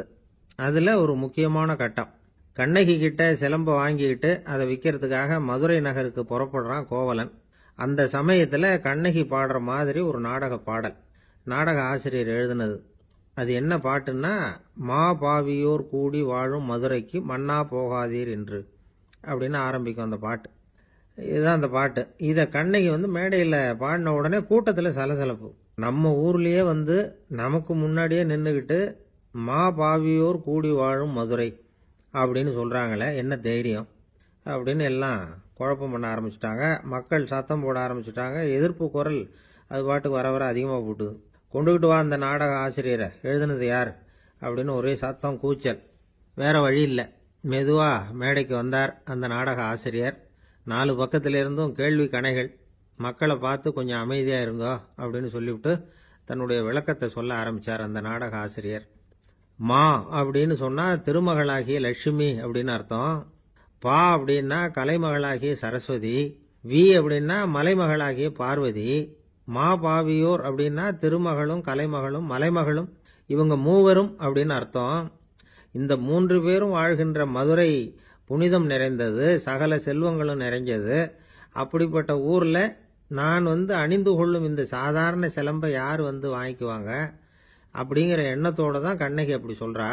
அதில் ஒரு முக்கியமான கட்டம், கண்ணகி கிட்ட சிலம்பை வாங்கிக்கிட்டு அதை விற்கிறதுக்காக மதுரை நகருக்கு புறப்படுறான் கோவலன். அந்த சமயத்தில் கண்ணகி பாடுற மாதிரி ஒரு நாடக பாடல், நாடக ஆசிரியர் எழுதினது. அது என்ன பாட்டுன்னா, மா பாவியோர் கூடி வாழும் மதுரைக்கு மன்னா போகாதீர் என்று அப்படின்னு ஆரம்பிக்கும் அந்த பாட்டு. இதுதான் அந்த பாட்டு. இதை கண்ணகி மேடையில் பாடின உடனே கூட்டத்தில் சலசலப்பு. நம்ம ஊர்லேயே நமக்கு முன்னாடியே நின்றுக்கிட்டு மா பாவியோர் கூடி வாழும் மதுரை அப்படின்னு சொல்கிறாங்களே, என்ன தைரியம் அப்படின்னு எல்லாம் குழப்பம் பண்ண ஆரம்பிச்சிட்டாங்க. மக்கள் சத்தம் போட ஆரம்பிச்சிட்டாங்க. எதிர்ப்பு குரல் அது பாட்டுக்கு வர வர அதிகமாக போட்டுது. கொண்டுகிட்டு வா அந்த நாடக ஆசிரியரை, எழுதுனது யார் அப்படின்னு ஒரே சத்தம், கூச்சல். வேற வழி இல்லை. மெதுவாக மேடைக்கு வந்தார் அந்த நாடக ஆசிரியர். 4 பக்கத்திலிருந்தும் கேள்வி கணைகள். மக்களை பார்த்து கொஞ்சம் அமைதியாக இருங்கோ அப்படின்னு சொல்லிவிட்டு தன்னுடைய விளக்கத்தை சொல்ல ஆரம்பித்தார் அந்த நாடக ஆசிரியர். மா அப்படின்னு சொன்னால் திருமகளாகிய லட்சுமி அப்படின்னு அர்த்தம். பா அப்படின்னா கலைமகளாகிய சரஸ்வதி. வி அப்படின்னா மலைமகளாகிய பார்வதி. மா பாவியோர் அப்படின்னா திருமகளும் கலைமகளும் மலைமகளும், இவங்க மூவரும் அப்படின்னு அர்த்தம். இந்த 3 பேரும் வாழ்கின்ற மதுரை புனிதம் நிறைந்தது, சகல செல்வங்களும் நிறைஞ்சது. அப்படிப்பட்ட ஊரில் நான் அணிந்து கொள்ளும் இந்த சாதாரண சிலம்பை யார் வாங்கிக்குவாங்க அப்படிங்கிற எண்ணத்தோடு தான் கண்ணகி அப்படி சொல்கிறா.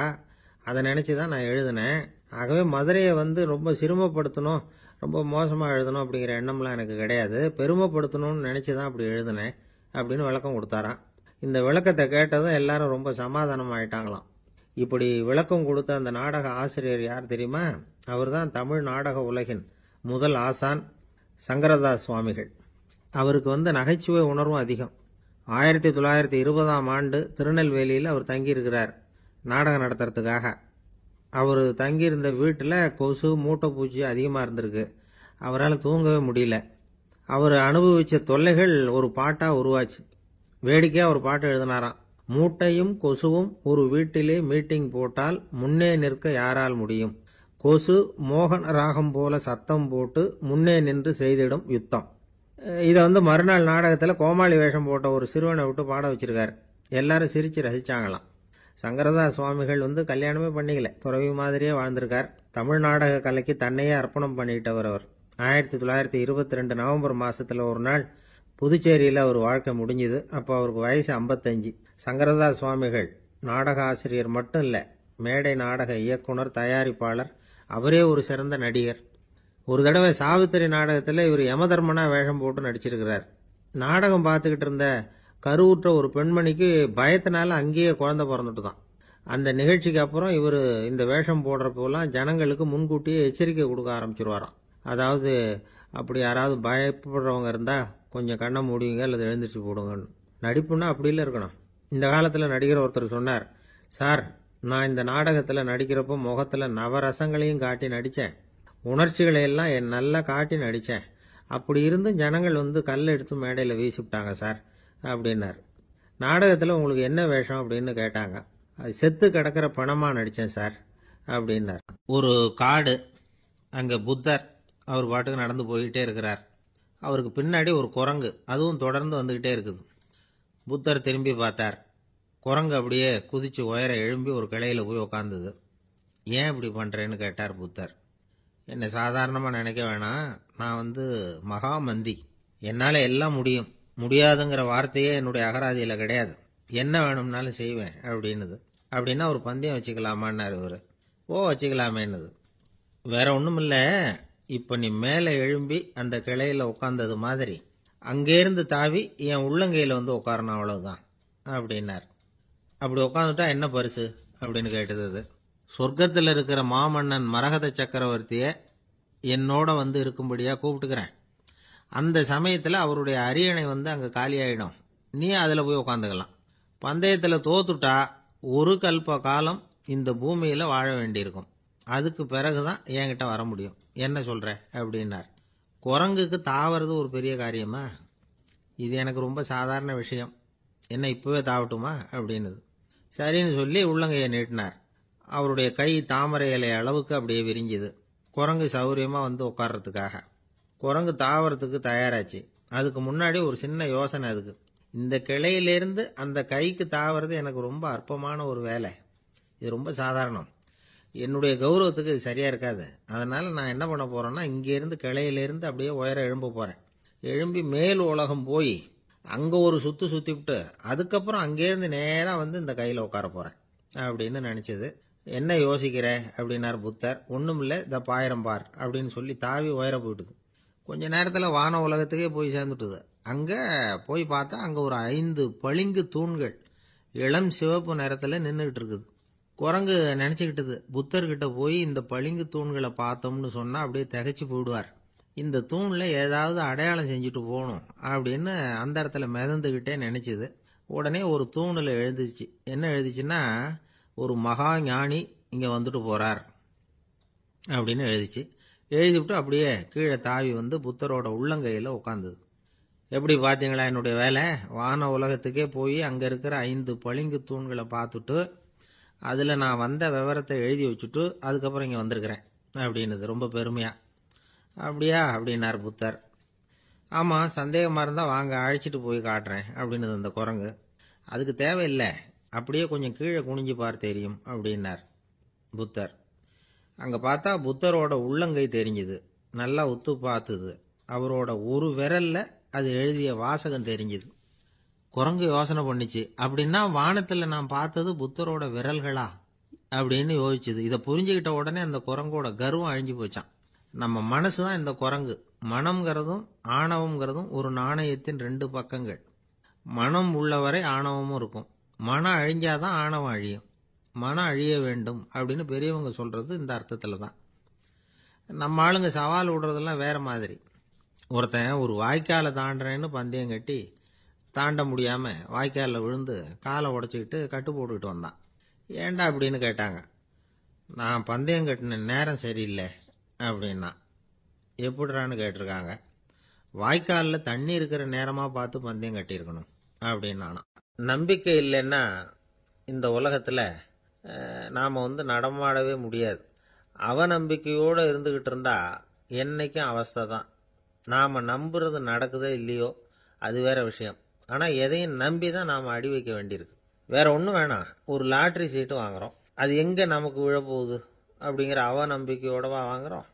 அதை நினச்சி தான் நான் எழுதினேன். ஆகவே மதுரையை ரொம்ப சிரமப்படுத்தணும், ரொம்ப மோசமாக எழுதணும் அப்படிங்கிற எண்ணம்லாம் எனக்கு கிடையாது. பெருமைப்படுத்தணும்னு நினச்சி தான் அப்படி எழுதினேன் அப்படின்னு விளக்கம் கொடுத்தாராம். இந்த விளக்கத்தை கேட்டதும் எல்லாரும் ரொம்ப சமாதானம் ஆயிட்டாங்களாம். இப்படி விளக்கம் கொடுத்த அந்த நாடக ஆசிரியர் யார் தெரியுமா? அவர் தான் தமிழ் நாடக உலகின் முதல் ஆசான் சங்கரதாஸ் சுவாமிகள். அவருக்கு நகைச்சுவை உணர்வும் அதிகம். 1920ஆம் ஆண்டு திருநெல்வேலியில் அவர் தங்கியிருக்கிறார் நாடகம் நடத்துறதுக்காக. அவர் தங்கியிருந்த வீட்டில் கொசு மூட்டை பூச்சி அதிகமாக இருந்திருக்கு. அவரால் தூங்கவே முடியல. அவர் அனுபவித்த தொல்லைகள் ஒரு பாட்டாக உருவாச்சு. வேடிக்கையாக ஒரு பாட்டு எழுதினாராம். மூட்டையும் கொசுவும் ஒரு வீட்டிலே மீட்டிங் போட்டால் முன்னே நிற்க யாரால் முடியும்? கொசு மோகன ராகம் போல சத்தம் போட்டு முன்னே நின்று செய்திடும் யுத்தம். இதை மறுநாள் நாடகத்தில் கோமாளி வேஷம் போட்ட ஒரு சிறுவனை விட்டு பாட வச்சிருக்காரு. எல்லாரும் சிரிச்சு ரசிச்சாங்களாம். சங்கரதாஸ் சுவாமிகள் கல்யாணமே பண்ணிக்கல, துறவி மாதிரியே வாழ்ந்திருக்கார். தமிழ் நாடக கலைக்கு தன்னையே அர்ப்பணம் பண்ணிட்டவர் அவர். 1922 நவம்பர் மாசத்துல ஒரு நாள் புதுச்சேரியில் அவர் வாழ்க்கை முடிஞ்சுது. அப்போ அவருக்கு வயசு 55. சங்கரதாஸ் சுவாமிகள் நாடக ஆசிரியர் மட்டும் இல்லை, மேடை நாடக இயக்குனர், தயாரிப்பாளர், அவரே ஒரு சிறந்த நடிகர். ஒரு தடவை சாவித்திரி நாடகத்தில் இவர் யமதர்மனா வேஷம் போட்டு நடிச்சிருக்கிறார். நாடகம் பார்த்துக்கிட்டு இருந்த கருவுற்ற ஒரு பெண்மணிக்கு பயத்தினால அங்கேயே குழந்தை பிறந்துட்டு தான். அந்த நிகழ்ச்சிக்கு அப்புறம் இவர் இந்த வேஷம் போடுறப்போலாம் ஜனங்களுக்கு முன்கூட்டியே எச்சரிக்கை கொடுக்க ஆரம்பிச்சிருவாராம். அதாவது அப்படி யாராவது பயப்படுறவங்க இருந்தால் கொஞ்சம் கண்ணை மூடிங்க அல்லது எழுந்திரிச்சு போடுங்கன்னு. நடிப்புன்னா அப்படில இருக்கணும். இந்த காலத்தில் நடிகர் ஒருத்தர் சொன்னார், சார் நான் இந்த நாடகத்தில் நடிக்கிறப்போ முகத்தில் நவரசங்களையும் காட்டி நடித்தேன், உணர்ச்சிகளை எல்லாம் நல்லா காட்டி நடித்தேன். அப்படி இருந்தும் ஜனங்கள் கல் எடுத்து மேடையில் வீசிவிட்டாங்க சார் அப்படின்னார். நாடகத்தில் உங்களுக்கு என்ன வேஷம் அப்படின்னு கேட்டாங்க. அது செத்து கிடக்கிற பணமாக நடித்தேன் சார் அப்படின்னார். ஒரு காடு, அங்கே புத்தர் அவர் பாட்டுக்கு நடந்து போய்கிட்டே இருக்கிறார். அவருக்கு பின்னாடி ஒரு குரங்கு, அதுவும் தொடர்ந்து வந்துக்கிட்டே இருக்குது. புத்தர் திரும்பி பார்த்தார். குரங்கு அப்படியே குதிச்சு உயர எழும்பி ஒரு கிளையில் போய் உக்காந்துது. ஏன் இப்படி பண்ணுறேன்னு கேட்டார் புத்தர். என்னை சாதாரணமாக நினைக்க வேணாம், நான் மகாமந்தி, என்னால் எல்லாம் முடியும், முடியாதுங்கிற வார்த்தையே என்னுடைய அகராதியில் கிடையாது, என்ன வேணும்னாலும் செய்வேன் அப்படின்னுது. அப்படின்னா ஒரு பந்தயம் வச்சுக்கலாமான்னாரு இவர். ஓ வச்சுக்கலாமேன்னுது. வேற ஒன்றும் இல்லை, இப்போ நீ மேலே எழும்பி அந்த கிளையில் உட்காந்தது மாதிரி அங்கேருந்து தாவி என் உள்ளங்கையில் உட்காரணும், அவ்வளவுதான் அப்படின்னார். அப்படி உட்காந்துட்டா என்ன பரிசு அப்படின்னு கேட்டது. சொர்க்கத்தில் இருக்கிற மாமன்னன் மரகத சக்கரவர்த்தியை என்னோட இருக்கும்படியாக கூப்பிட்டுக்கிறேன். அந்த சமயத்தில் அவருடைய அரியணை அங்கே காலியாயிடும், நீ அதில் போய் உட்காந்துக்கலாம். பந்தயத்தில் தோத்துட்டா ஒரு கல்ப காலம் இந்த பூமியில் வாழ வேண்டியிருக்கும், அதுக்கு பிறகுதான் என்கிட்ட வர முடியும், என்ன சொல்ற அப்படின்னார். குரங்குக்கு தாவறது ஒரு பெரிய காரியமா? இது எனக்கு ரொம்ப சாதாரண விஷயம், என்ன இப்பவே தாவட்டுமா அப்படின்னுது. சரின்னு சொல்லி உள்ளங்கையை நீட்டினார். அவருடைய கை தாமரை இலை அளவுக்கு அப்படியே விரிஞ்சுது. குரங்கு சௌரியமா உட்கார்றதுக்காக. குரங்கு தாவறதுக்கு தயாராச்சு. அதுக்கு முன்னாடி ஒரு சின்ன யோசனை. அதுக்கு இந்த கிளையிலிருந்து அந்த கைக்கு தாவறது எனக்கு ரொம்ப அற்பமான ஒரு வேலை, இது ரொம்ப சாதாரணம், என்னுடைய கௌரவத்துக்கு இது சரியா இருக்காது. அதனால நான் என்ன பண்ண போறேன்னா, இங்கிருந்து கிளையிலிருந்து அப்படியே உயர எழும்ப போறேன். எழும்பி மேல் உலகம் போய் அங்க ஒரு சுத்து சுத்திவிட்டு அதுக்கப்புறம் அங்கேருந்து நேரா இந்த கையில உட்கார போறேன் அப்படின்னு நினைச்சது. என்ன யோசிக்கிற அப்படின்னார் புத்தர். ஒண்ணும் இல்லை, இந்த பாயிரம் பார் அப்படின்னு சொல்லி தாவி உயர போயிட்டுது. கொஞ்ச நேரத்துல வான உலகத்துக்கே போய் சேர்ந்துட்டுது. அங்க போய் பார்த்தா அங்க ஒரு 5 பளிங்கு தூண்கள் இளம் சிவப்பு நிறத்துல நின்றுகிட்டு இருக்குது. குரங்கு நினைச்சுக்கிட்டது, புத்தர்கிட்ட போய் இந்த பளிங்கு தூண்களை பார்த்தோம்னு சொன்னா அப்படியே திகைச்சு போயிடுவார், இந்த தூண்ல ஏதாவது அடையாளம் செஞ்சுட்டு போகணும் அப்படின்னு அந்த இடத்துல மிதந்துகிட்டே நினைச்சுது. உடனே ஒரு தூணில் எழுதிச்சு. என்ன எழுதிச்சுன்னா, ஒரு மகா ஞானி இங்க வந்துட்டு போறார் அப்படின்னு எழுதிச்சு. எழுதிவிட்டு அப்படியே கீழே தாவி புத்தரோட உள்ளங்கையில உட்காந்துது. எப்படி பார்த்தீங்களா என்னுடைய வேலை? வான உலகத்துக்கே போய் அங்க இருக்கிற 5 பளிங்கு தூண்களை பார்த்துட்டு அதில் நான் வந்த விவரத்தை எழுதி வச்சுட்டு அதுக்கப்புறம் இங்கே வந்திருக்கிறேன் அப்படின்னுது ரொம்ப பெருமையா. அப்படியா அப்படின்னார் புத்தர். ஆமாம், சந்தேகமாக இருந்தால் வாங்க அழைச்சிட்டு போய் காட்டுறேன் அப்படின்னுது அந்த குரங்கு. அதுக்கு தேவையில்லை, அப்படியே கொஞ்சம் கீழே குனிஞ்சு பார் தெரியும் அப்படின்னார் புத்தர். அங்கே பார்த்தா புத்தரோட உள்ளங்கை தெரிஞ்சுது. நல்லா உத்து பார்த்துது. அவரோட ஒரு விரல்ல அது எழுதிய வாசகம் தெரிஞ்சுது. குரங்கு யோசனை பண்ணிச்சு, அப்படின்னா வானத்தில் நான் பார்த்தது புத்தரோட விரல்களா அப்படின்னு யோசிச்சுது. இதை புரிஞ்சுக்கிட்ட உடனே அந்த குரங்கோட கர்வம் அழிஞ்சு போச்சான். நம்ம மனசு தான் இந்த குரங்கு. மனம்ங்கிறதும் ஆணவம்ங்கிறதும் ஒரு நாணயத்தின் ரெண்டு பக்கங்கள். மனம் உள்ளவரை ஆணவமும் இருக்கும். மனம் அழிஞ்சாதான் ஆணவம் அழியும். மனம் அழிய வேண்டும் அப்படின்னு பெரியவங்க சொல்றது இந்த அர்த்தத்தில் தான். நம்ம ஆளுங்க சவால் விடுறதெல்லாம் வேற மாதிரி. ஒருத்தன் ஒரு வாய்க்காலை தாண்டுறேன்னு பந்தயம் கட்டி தாண்ட முடியாம வாய்க்காலில் விழுந்து காலை உடச்சிக்கிட்டு கட்டு போட்டுக்கிட்டு வந்தான். ஏண்டா அப்படின்னு கேட்டாங்க. நான் பந்தயம் கட்டின நேரம் சரியில்லை அப்படின்னா. எப்படிறான்னு கேட்டிருக்காங்க. வாய்க்காலில் தண்ணி இருக்கிற நேரமாக பார்த்து பந்தயம் கட்டியிருக்கணும் அப்படின்னானா. நம்பிக்கை இல்லைன்னா இந்த உலகத்தில் நாம் நடமாடவே முடியாது. அவநம்பிக்கையோடு இருந்துக்கிட்டு இருந்தா என்னைக்கும் அவஸ்தை தான். நாம் நம்புறது நடக்குதோ இல்லையோ அது வேற விஷயம். ஆனால் எதையும் நம்பி தான் நாம் அடி வைக்க வேண்டியிருக்கு. வேற ஒன்றும் வேணாம். ஒரு லாட்ரி சீட்டு வாங்குறோம். அது எங்கே நமக்கு விழப்போகுது அப்படிங்கிற அவநம்பிக்கையோடவா வாங்குறோம்?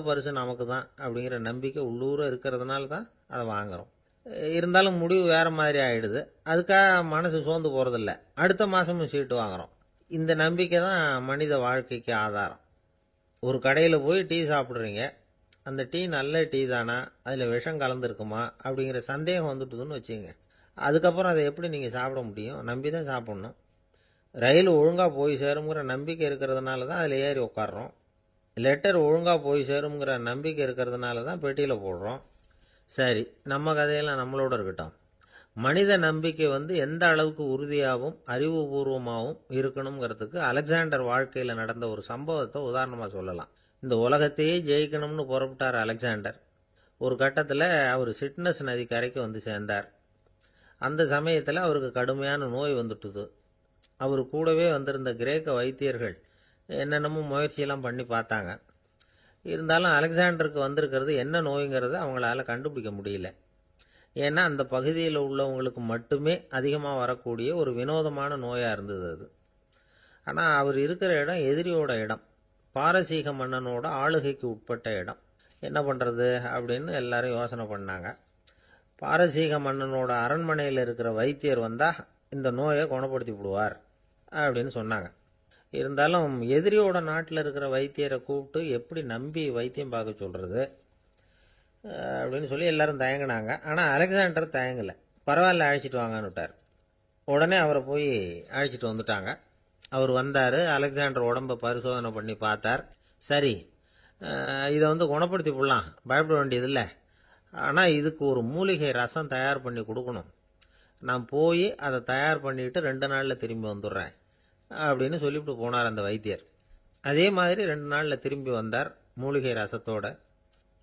பரிசு நமக்கு தான் அப்படிங்கிற நம்பிக்கை உள்ளூர இருக்கிறதுனால தான் அதை வாங்குறோம். இருந்தாலும் முடிவு வேற மாதிரி ஆயிடுது. அதுக்காக மனசு சோர்ந்து போறதில்ல. அடுத்த மாசமும் சீட்டு வாங்குறோம். இந்த நம்பிக்கை தான் மனித வாழ்க்கைக்கு ஆதாரம். ஒரு கடையில் போய் டீ சாப்பிட்றீங்க. அந்த டீ நல்ல டீ தானா, அதில் விஷம் கலந்துருக்குமா அப்படிங்கிற சந்தேகம் வந்துட்டுதுன்னு வச்சுங்க. அதுக்கப்புறம் அதை எப்படி நீங்கள் சாப்பிட முடியும்? நம்பி தான் சாப்பிட்ணும். ரயில் ஒழுங்காக போய் சேருங்கிற நம்பிக்கை இருக்கிறதுனால தான் அதில் ஏறி உட்காடுறோம். லெட்டர் ஒழுங்காக போய் சேருங்கிற நம்பிக்கை இருக்கிறதுனால தான் பெட்டியில் போடுறோம். சரி, நம்ம கதையெல்லாம் நம்மளோட இருக்கட்டும். மனித நம்பிக்கை எந்த அளவுக்கு உறுதியாகவும் அறிவுபூர்வமாகவும் இருக்கணுங்கிறதுக்கு அலெக்சாண்டர் வாழ்க்கையில் நடந்த ஒரு சம்பவத்தை உதாரணமாக சொல்லலாம். இந்த உலகத்தையே ஜெயிக்கணும்னு புறப்பட்டார் அலெக்சாண்டர். ஒரு கட்டத்தில் அவர் சிட்னஸ் நதி கரைக்கு சேர்ந்தார். அந்த சமயத்தில் அவருக்கு கடுமையான நோய் வந்துட்டுது. அவர் கூடவே வந்திருந்த கிரேக்க வைத்தியர்கள் என்னென்னமோ முயற்சியெல்லாம் பண்ணி பார்த்தாங்க. இருந்தாலும் அலெக்சாண்டருக்கு வந்திருக்கிறது என்ன நோய்ங்கிறத அவங்களால கண்டுபிடிக்க முடியல. ஏன்னா அந்த பகுதியில் உள்ளவங்களுக்கு மட்டுமே அதிகமாக வரக்கூடிய ஒரு வினோதமான நோயாக இருந்தது அது. ஆனால் அவர் இருக்கிற இடம் எதிரியோட இடம். பாரசீக மன்னனோட ஆளுகைக்கு உட்பட்ட இடம். என்ன பண்ணுறது அப்படின்னு எல்லாரும் யோசனை பண்ணாங்க. பாரசீக மன்னனோட அரண்மனையில் இருக்கிற வைத்தியர் வந்தால் இந்த நோயை குணப்படுத்தி விடுவார் அப்படின்னு சொன்னாங்க. இருந்தாலும் எதிரியோட நாட்டில் இருக்கிற வைத்தியரை கூப்பிட்டு எப்படி நம்பி வைத்தியம் பார்க்க சொல்கிறது அப்படின்னு சொல்லி எல்லாரும் தயங்கினாங்க. ஆனால் அலெக்சாண்டர் தயங்கலை. பரவாயில்ல, அழைச்சிட்டு வாங்கன்னு விட்டார். உடனே அவரை போய் அழைச்சிட்டு வந்துட்டாங்க. அவர் வந்தார். அலெக்சாண்டர் உடம்பை பரிசோதனை பண்ணி பார்த்தார். சரி, இதை குணப்படுத்தி விடலாம், பயப்பட வேண்டியதில்லை. ஆனால் இதுக்கு ஒரு மூலிகை ரசம் தயார் பண்ணி கொடுக்கணும். நான் போய் அதை தயார் பண்ணிட்டு 2 நாளில் திரும்பி வந்துடுறேன் அப்படின்னு சொல்லிவிட்டு போனார் அந்த வைத்தியர். அதே மாதிரி 2 நாளில் திரும்பி வந்தார் மூலிகை ரசத்தோட.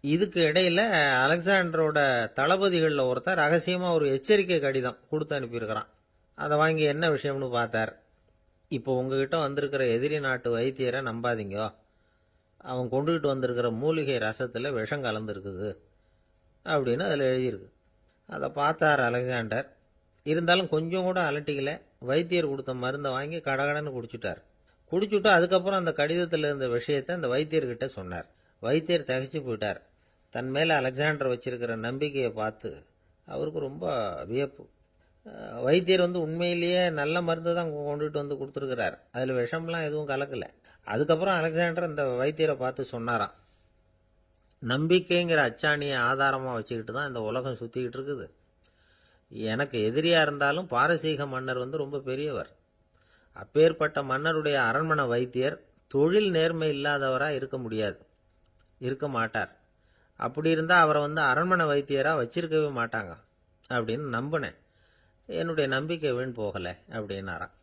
இதுக்கு இடையில அலெக்சாண்டரோட தளபதிகளில் ஒருத்தர் ரகசியமாக ஒரு எச்சரிக்கை கடிதம் கொடுத்து அனுப்பியிருக்கிறான். அதை வாங்கி என்ன விஷயம்னு பார்த்தார். இப்போ உங்ககிட்ட வந்திருக்கிற எதிரி நாட்டு வைத்தியரை நம்பாதீங்க. அவன் கொண்டுகிட்டு வந்திருக்கிற மூலிகை ரசத்தில் விஷம் கலந்துருக்குது அப்படின்னு அதில் எழுதியிருக்கு. அதை பார்த்தார் அலெக்சாண்டர். இருந்தாலும் கொஞ்சம் கூட அலட்டிக்கல. வைத்தியர் கொடுத்த மருந்தை வாங்கி கடகடன்னு குடிச்சுட்டார். குடிச்சுட்டு அதுக்கப்புறம் அந்த கடிதத்தில் இருந்த விஷயத்தை அந்த வைத்தியர்கிட்ட சொன்னார். வைத்தியர் திகைச்சு போயிட்டார். தன் மேலே அலெக்சாண்டர் வச்சிருக்கிற நம்பிக்கையை பார்த்து அவருக்கு ரொம்ப வியப்பு. வைத்தியர் உண்மையிலேயே நல்ல மருந்து தான் கொண்டுகிட்டு கொடுத்துருக்கிறார். அதில் விஷம்லாம் எதுவும் கலக்கலை. அதுக்கப்புறம் அலெக்சாண்டர் அந்த வைத்தியரை பார்த்து சொன்னாராம், நம்பிக்கைங்கிற அச்சாணியை ஆதாரமாக வச்சுக்கிட்டு தான் இந்த உலகம் சுற்றிக்கிட்டு இருக்குது. எனக்கு எதிரியாக இருந்தாலும் பாரசீக மன்னர் ரொம்ப பெரியவர். அப்பேற்பட்ட மன்னருடைய அரண்மனை வைத்தியர் தொழில் நேர்மை இல்லாதவராக இருக்க முடியாது, இருக்க மாட்டார். அப்படி இருந்தால் அவரை அரண்மனை வைத்தியராக வச்சிருக்கவே மாட்டாங்க அப்படின்னு நம்பினேன். என்னுடைய நம்பிக்கை வீண் போகலை அப்படின்னாராம்.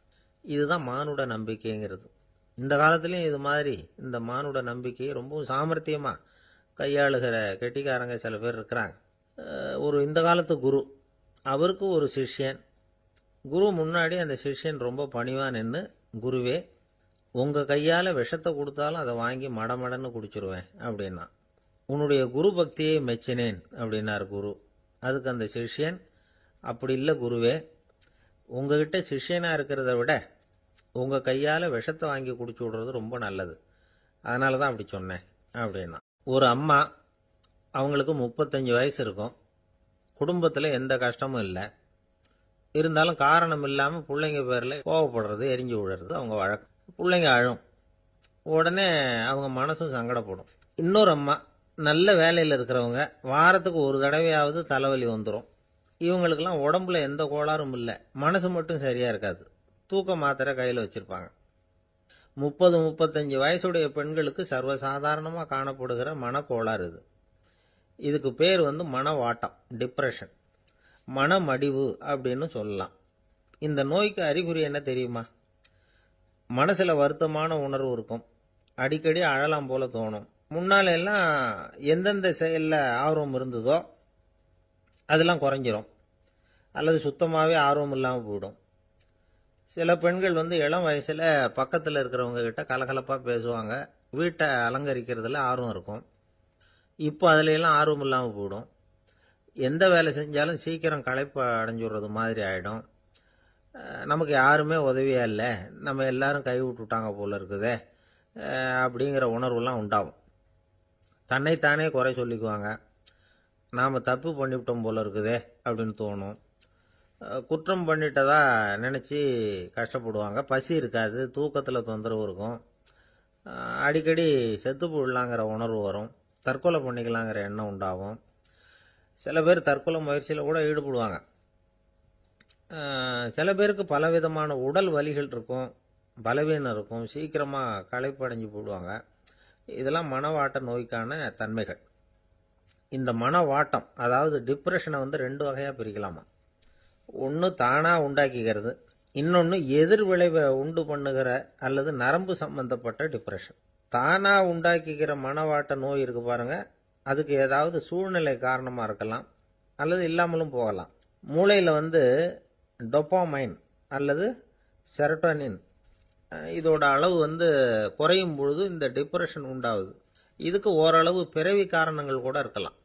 இதுதான் மானுட நம்பிக்கைங்கிறது. இந்த காலத்துலேயும் இது மாதிரி இந்த மானுட நம்பிக்கையை ரொம்பவும் சாமர்த்தியமாக கையாளுகிற கெட்டிக்காரங்க சில பேர் இருக்கிறாங்க. ஒரு இந்த காலத்து குரு, அவருக்கு ஒரு சிஷ்யன். குரு முன்னாடி அந்த சிஷ்யன் ரொம்ப பணிவாக நின்று, குருவே, உங்கள் கையால் விஷத்தை கொடுத்தாலும் அதை வாங்கி மடமடன்னு குடிச்சிருவேன் அப்படின்னா. உன்னுடைய குரு பக்தியை மெச்சினேன் அப்படின்னார் குரு. அதுக்கு அந்த சிஷ்யன், அப்படி இல்லை குருவே, உங்ககிட்ட சிஷ்யனாக இருக்கிறத விட உங்கள் கையால் விஷத்தை வாங்கி குடிச்சு விடுறது ரொம்ப நல்லது, அதனால தான் அப்படி சொன்னேன் அப்படின்னா. ஒரு அம்மா, அவங்களுக்கு 35 வயசு இருக்கும். குடும்பத்தில் எந்த கஷ்டமும் இல்லை, இருந்தாலும் காரணம் இல்லாமல் பிள்ளைங்க பேரில் கோவப்படுறது, எரிஞ்சு விழுறது அவங்க வழக்கம். பிள்ளைங்க அழும், உடனே அவங்க மனசும் சங்கடப்படும். இன்னொரு அம்மா நல்ல வேலையில் இருக்கிறவங்க, வாரத்துக்கு ஒரு தடவையாவது தலைவலி வந்துடும். இவங்களுக்கெல்லாம் உடம்புல எந்த கோளாறும் இல்லை, மனசு மட்டும் சரியா இருக்காது. தூக்க மாத்திரை கையில் வச்சிருப்பாங்க. 30-35 வயசுடைய பெண்களுக்கு சர்வசாதாரணமாக காணப்படுகிற மனக்கோளாறு இது. இதுக்கு பேர் மனவாட்டம், டிப்ரெஷன், மனமடிவு அப்படின்னு சொல்லலாம். இந்த நோய்க்கு அறிகுறி என்ன தெரியுமா? மனசுல வருத்தமான உணர்வு இருக்கும், அடிக்கடி அழலாம் போல தோணும். முன்னால எல்லாம் எந்தெந்த செயல்ல ஆர்வம் இருந்ததோ அதெல்லாம் குறைஞ்சிரும், அல்லது சுத்தமாகவே ஆர்வம் இல்லாமல் போயிடும். சில பெண்கள் இளம் வயசுல பக்கத்தில் இருக்கிறவங்க கிட்ட கலகலப்பாக பேசுவாங்க, வீட்டை அலங்கரிக்கிறதுல ஆர்வம் இருக்கும். இப்போ அதுல எல்லாம் ஆர்வம் இல்லாமல் போயிடும். எந்த வேலை செஞ்சாலும் சீக்கிரம் களைப்பு அடைஞ்சுடுறது மாதிரி ஆயிடும். நமக்கு யாருமே உதவியா இல்லை, நம்ம எல்லாரும் கை விட்டுட்டாங்க போல இருக்குதே அப்படிங்கிற உணர்வுலாம் உண்டாகும். தன்னைத்தானே குறை சொல்லிக்குவாங்க, நாம் தப்பு பண்ணிவிட்டோம் போல இருக்குதே அப்படின்னு தோணும். குற்றம் பண்ணிட்டதா நினச்சி கஷ்டப்படுவாங்க. பசி இருக்காது, தூக்கத்தில் தொந்தரவு இருக்கும், அடிக்கடி செத்து போடலாங்கிற உணர்வு வரும், தற்கொலை பண்ணிக்கலாங்கிற எண்ணம் உண்டாகும். சில பேர் தற்கொலை முயற்சியில் கூட ஈடுபடுவாங்க. சில பேருக்கு பலவிதமான உடல் வலிகள் இருக்கும், பலவீனம் இருக்கும், சீக்கிரமாக களைப்படைஞ்சு போடுவாங்க. இதெல்லாம் மனவாட்ட நோய்க்கான தன்மைகள். இந்த மனவாட்டம், அதாவது டிப்ரெஷனை 2 வகையாக பிரிக்கலாமா. ஒன்று தானாக உண்டாக்கிக்கிறது, இன்னொன்று எதிர் விளைவை உண்டு பண்ணுகிற அல்லது நரம்பு சம்பந்தப்பட்ட டிப்ரெஷன். தானாக உண்டாக்கிக்கிற மனவாட்ட நோய் இருக்கு பாருங்க, அதுக்கு ஏதாவது சூழ்நிலை காரணமாக இருக்கலாம், அல்லது இல்லாமலும் போகலாம். மூளையில் டொப்பாமைன் அல்லது செரட்டோனின் இதோட அளவு குறையும் பொழுது இந்த டிப்ரெஷன் உண்டாகுது. இதுக்கு ஓரளவு பிறவி காரணங்கள் கூட இருக்கலாம்,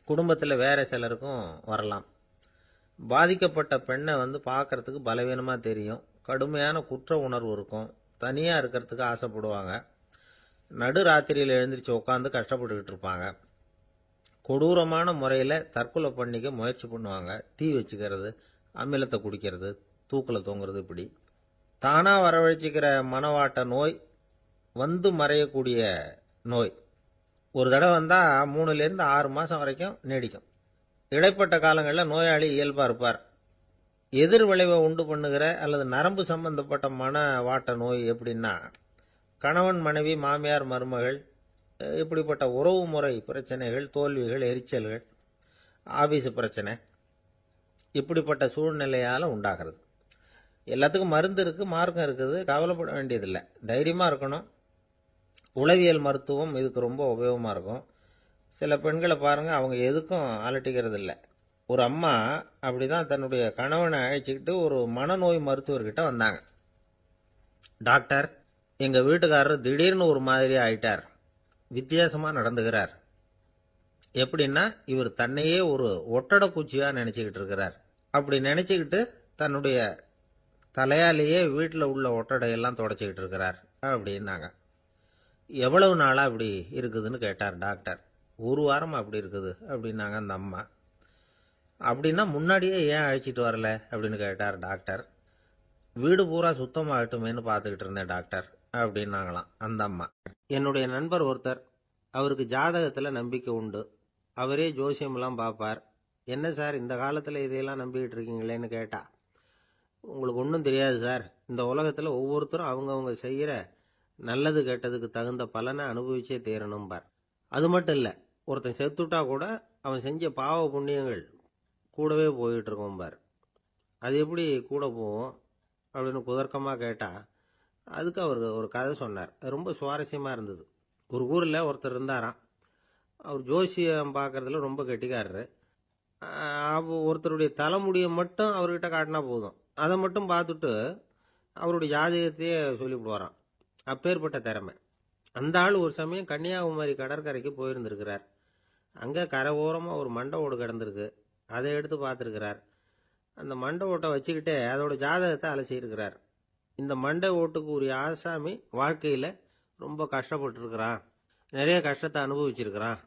குடும்பத்தில் வேற சிலருக்கும் வரலாம். பாதிக்கப்பட்ட பெண்ணை பார்க்கறதுக்கு பலவீனமாக தெரியும், கடுமையான குற்ற உணர்வு இருக்கும், தனியாக இருக்கிறதுக்கு ஆசைப்படுவாங்க, நடு ராத்திரியில் எழுந்திரிச்சு உட்காந்து கஷ்டப்பட்டுக்கிட்டு இருப்பாங்க, கொடூரமான முறையில் தற்கொலை பண்ணிக்க முயற்சி பண்ணுவாங்க, தீ வச்சுக்கிறது, அமிலத்தை குடிக்கிறது, தூக்கில் தொங்குறது. இப்படி தானாக வரவழைச்சிக்கிற மனவாட்ட நோய் மறையக்கூடிய நோய். ஒரு தடவை வந்தால் 3 to 6 மாதம் வரைக்கும் நீடிக்கும். இடைப்பட்ட காலங்களில் நோயாளி இயல்பாக இருப்பார். எதிர் விளைவை உண்டு பண்ணுகிற அல்லது நரம்பு சம்பந்தப்பட்ட மனவாட்ட நோய் எப்படின்னா, கணவன் மனைவி, மாமியார் மருமகள், இப்படிப்பட்ட உறவு முறை பிரச்சனைகள், தோல்விகள், எரிச்சல்கள், ஆபீஸ் பிரச்சனை, இப்படிப்பட்ட சூழ்நிலையால் உண்டாகிறது. எல்லாத்துக்கும் மருந்து இருக்கு, மார்க்கம் இருக்குது, கவலைப்பட வேண்டியதில்லை, தைரியமா இருக்கணும். உளவியல் மருத்துவம் இதுக்கு ரொம்ப உபயோகமா இருக்கும். சில பெண்களை பாருங்க, அவங்க எதுக்கும் அலட்டிக்கிறது இல்லை. ஒரு அம்மா அப்படிதான் தன்னுடைய கணவனை அழைச்சிக்கிட்டு ஒரு மனநோய் மருத்துவர்கிட்ட வந்தாங்க. டாக்டர், எங்க வீட்டுக்காரர் திடீர்னு ஒரு மாதிரி ஆயிட்டார், வித்தியாசமா நடந்துகிறார். எப்படின்னா, இவர் தன்னையே ஒரு ஒட்டடை குச்சியா நினைச்சுக்கிட்டு இருக்கிறார். அப்படி நினைச்சுக்கிட்டு தன்னுடைய தலையாலேயே வீட்டில் உள்ள ஒட்டடையெல்லாம் தொடச்சிக்கிட்டு இருக்கிறார் அப்படின்னாங்க. எவ்வளவு நாளா அப்படி இருக்குதுன்னு கேட்டார் டாக்டர். 1 வாரம் அப்படி இருக்குது அப்படின்னாங்க அந்த அம்மா. அப்படின்னா முன்னாடியே ஏன் அழைச்சிட்டு வரல அப்படின்னு கேட்டார் டாக்டர். வீடு பூரா சுத்தமாகட்டுமேனு பார்த்துக்கிட்டு இருந்தேன் டாக்டர் அப்படின்னாங்களாம் அந்த அம்மா. என்னுடைய நண்பர் ஒருத்தர், அவருக்கு ஜாதகத்தில் நம்பிக்கை உண்டு, அவரே ஜோசியமெல்லாம் பார்ப்பார். என்ன சார் இந்த காலத்தில் இதையெல்லாம் நம்பிக்கிட்டு இருக்கீங்களேன்னு கேட்டா, உங்களுக்கு ஒன்றும் தெரியாது சார், இந்த உலகத்தில் ஒவ்வொருத்தரும் அவங்கவுங்க செய்கிற நல்லது கெட்டதுக்கு தகுந்த பலனை அனுபவிச்சே தீரணும்பார். அது மட்டும் இல்லை, ஒருத்தன் செத்துட்டா கூட அவன் செஞ்ச பாவ புண்ணியங்கள் கூடவே போயிட்டு இருக்கோம்பார். அது எப்படி கூட போவோம் அப்படின்னு குதர்க்கமாக கேட்டால், அதுக்கு அவர் ஒரு கதை சொன்னார். அது ரொம்ப சுவாரஸ்யமாக இருந்தது. ஒரு ஊரில் ஒருத்தர் இருந்தாராம். அவர் ஜோசியம் பார்க்கறதுல ரொம்ப கெட்டிக்காரரு. ஒருத்தருடைய தலைமுடியை மட்டும் அவர்கிட்ட காட்டினா போதும், அதை மட்டும் பார்த்துட்டு அவருடைய ஜாதகத்தையே சொல்லிவிடுவாராம். அப்பேற்பட்ட திறமை. அந்த ஆள் ஒரு சமயம் கன்னியாகுமரி கடற்கரைக்கு போயிருந்திருக்கிறார். அங்கே கரை ஓரமாக ஒரு மண்டை ஓடு கிடந்திருக்கு, அதை எடுத்து பார்த்துருக்கிறார். அந்த மண்டை ஓட்டை வச்சுக்கிட்டே அதோட ஜாதகத்தை அலசியிருக்கிறார். இந்த மண்டை ஓட்டுக்கு உரிய ஆசாமி வாழ்க்கையில் ரொம்ப கஷ்டப்பட்டுருக்கிறான், நிறைய கஷ்டத்தை அனுபவிச்சிருக்கிறான்,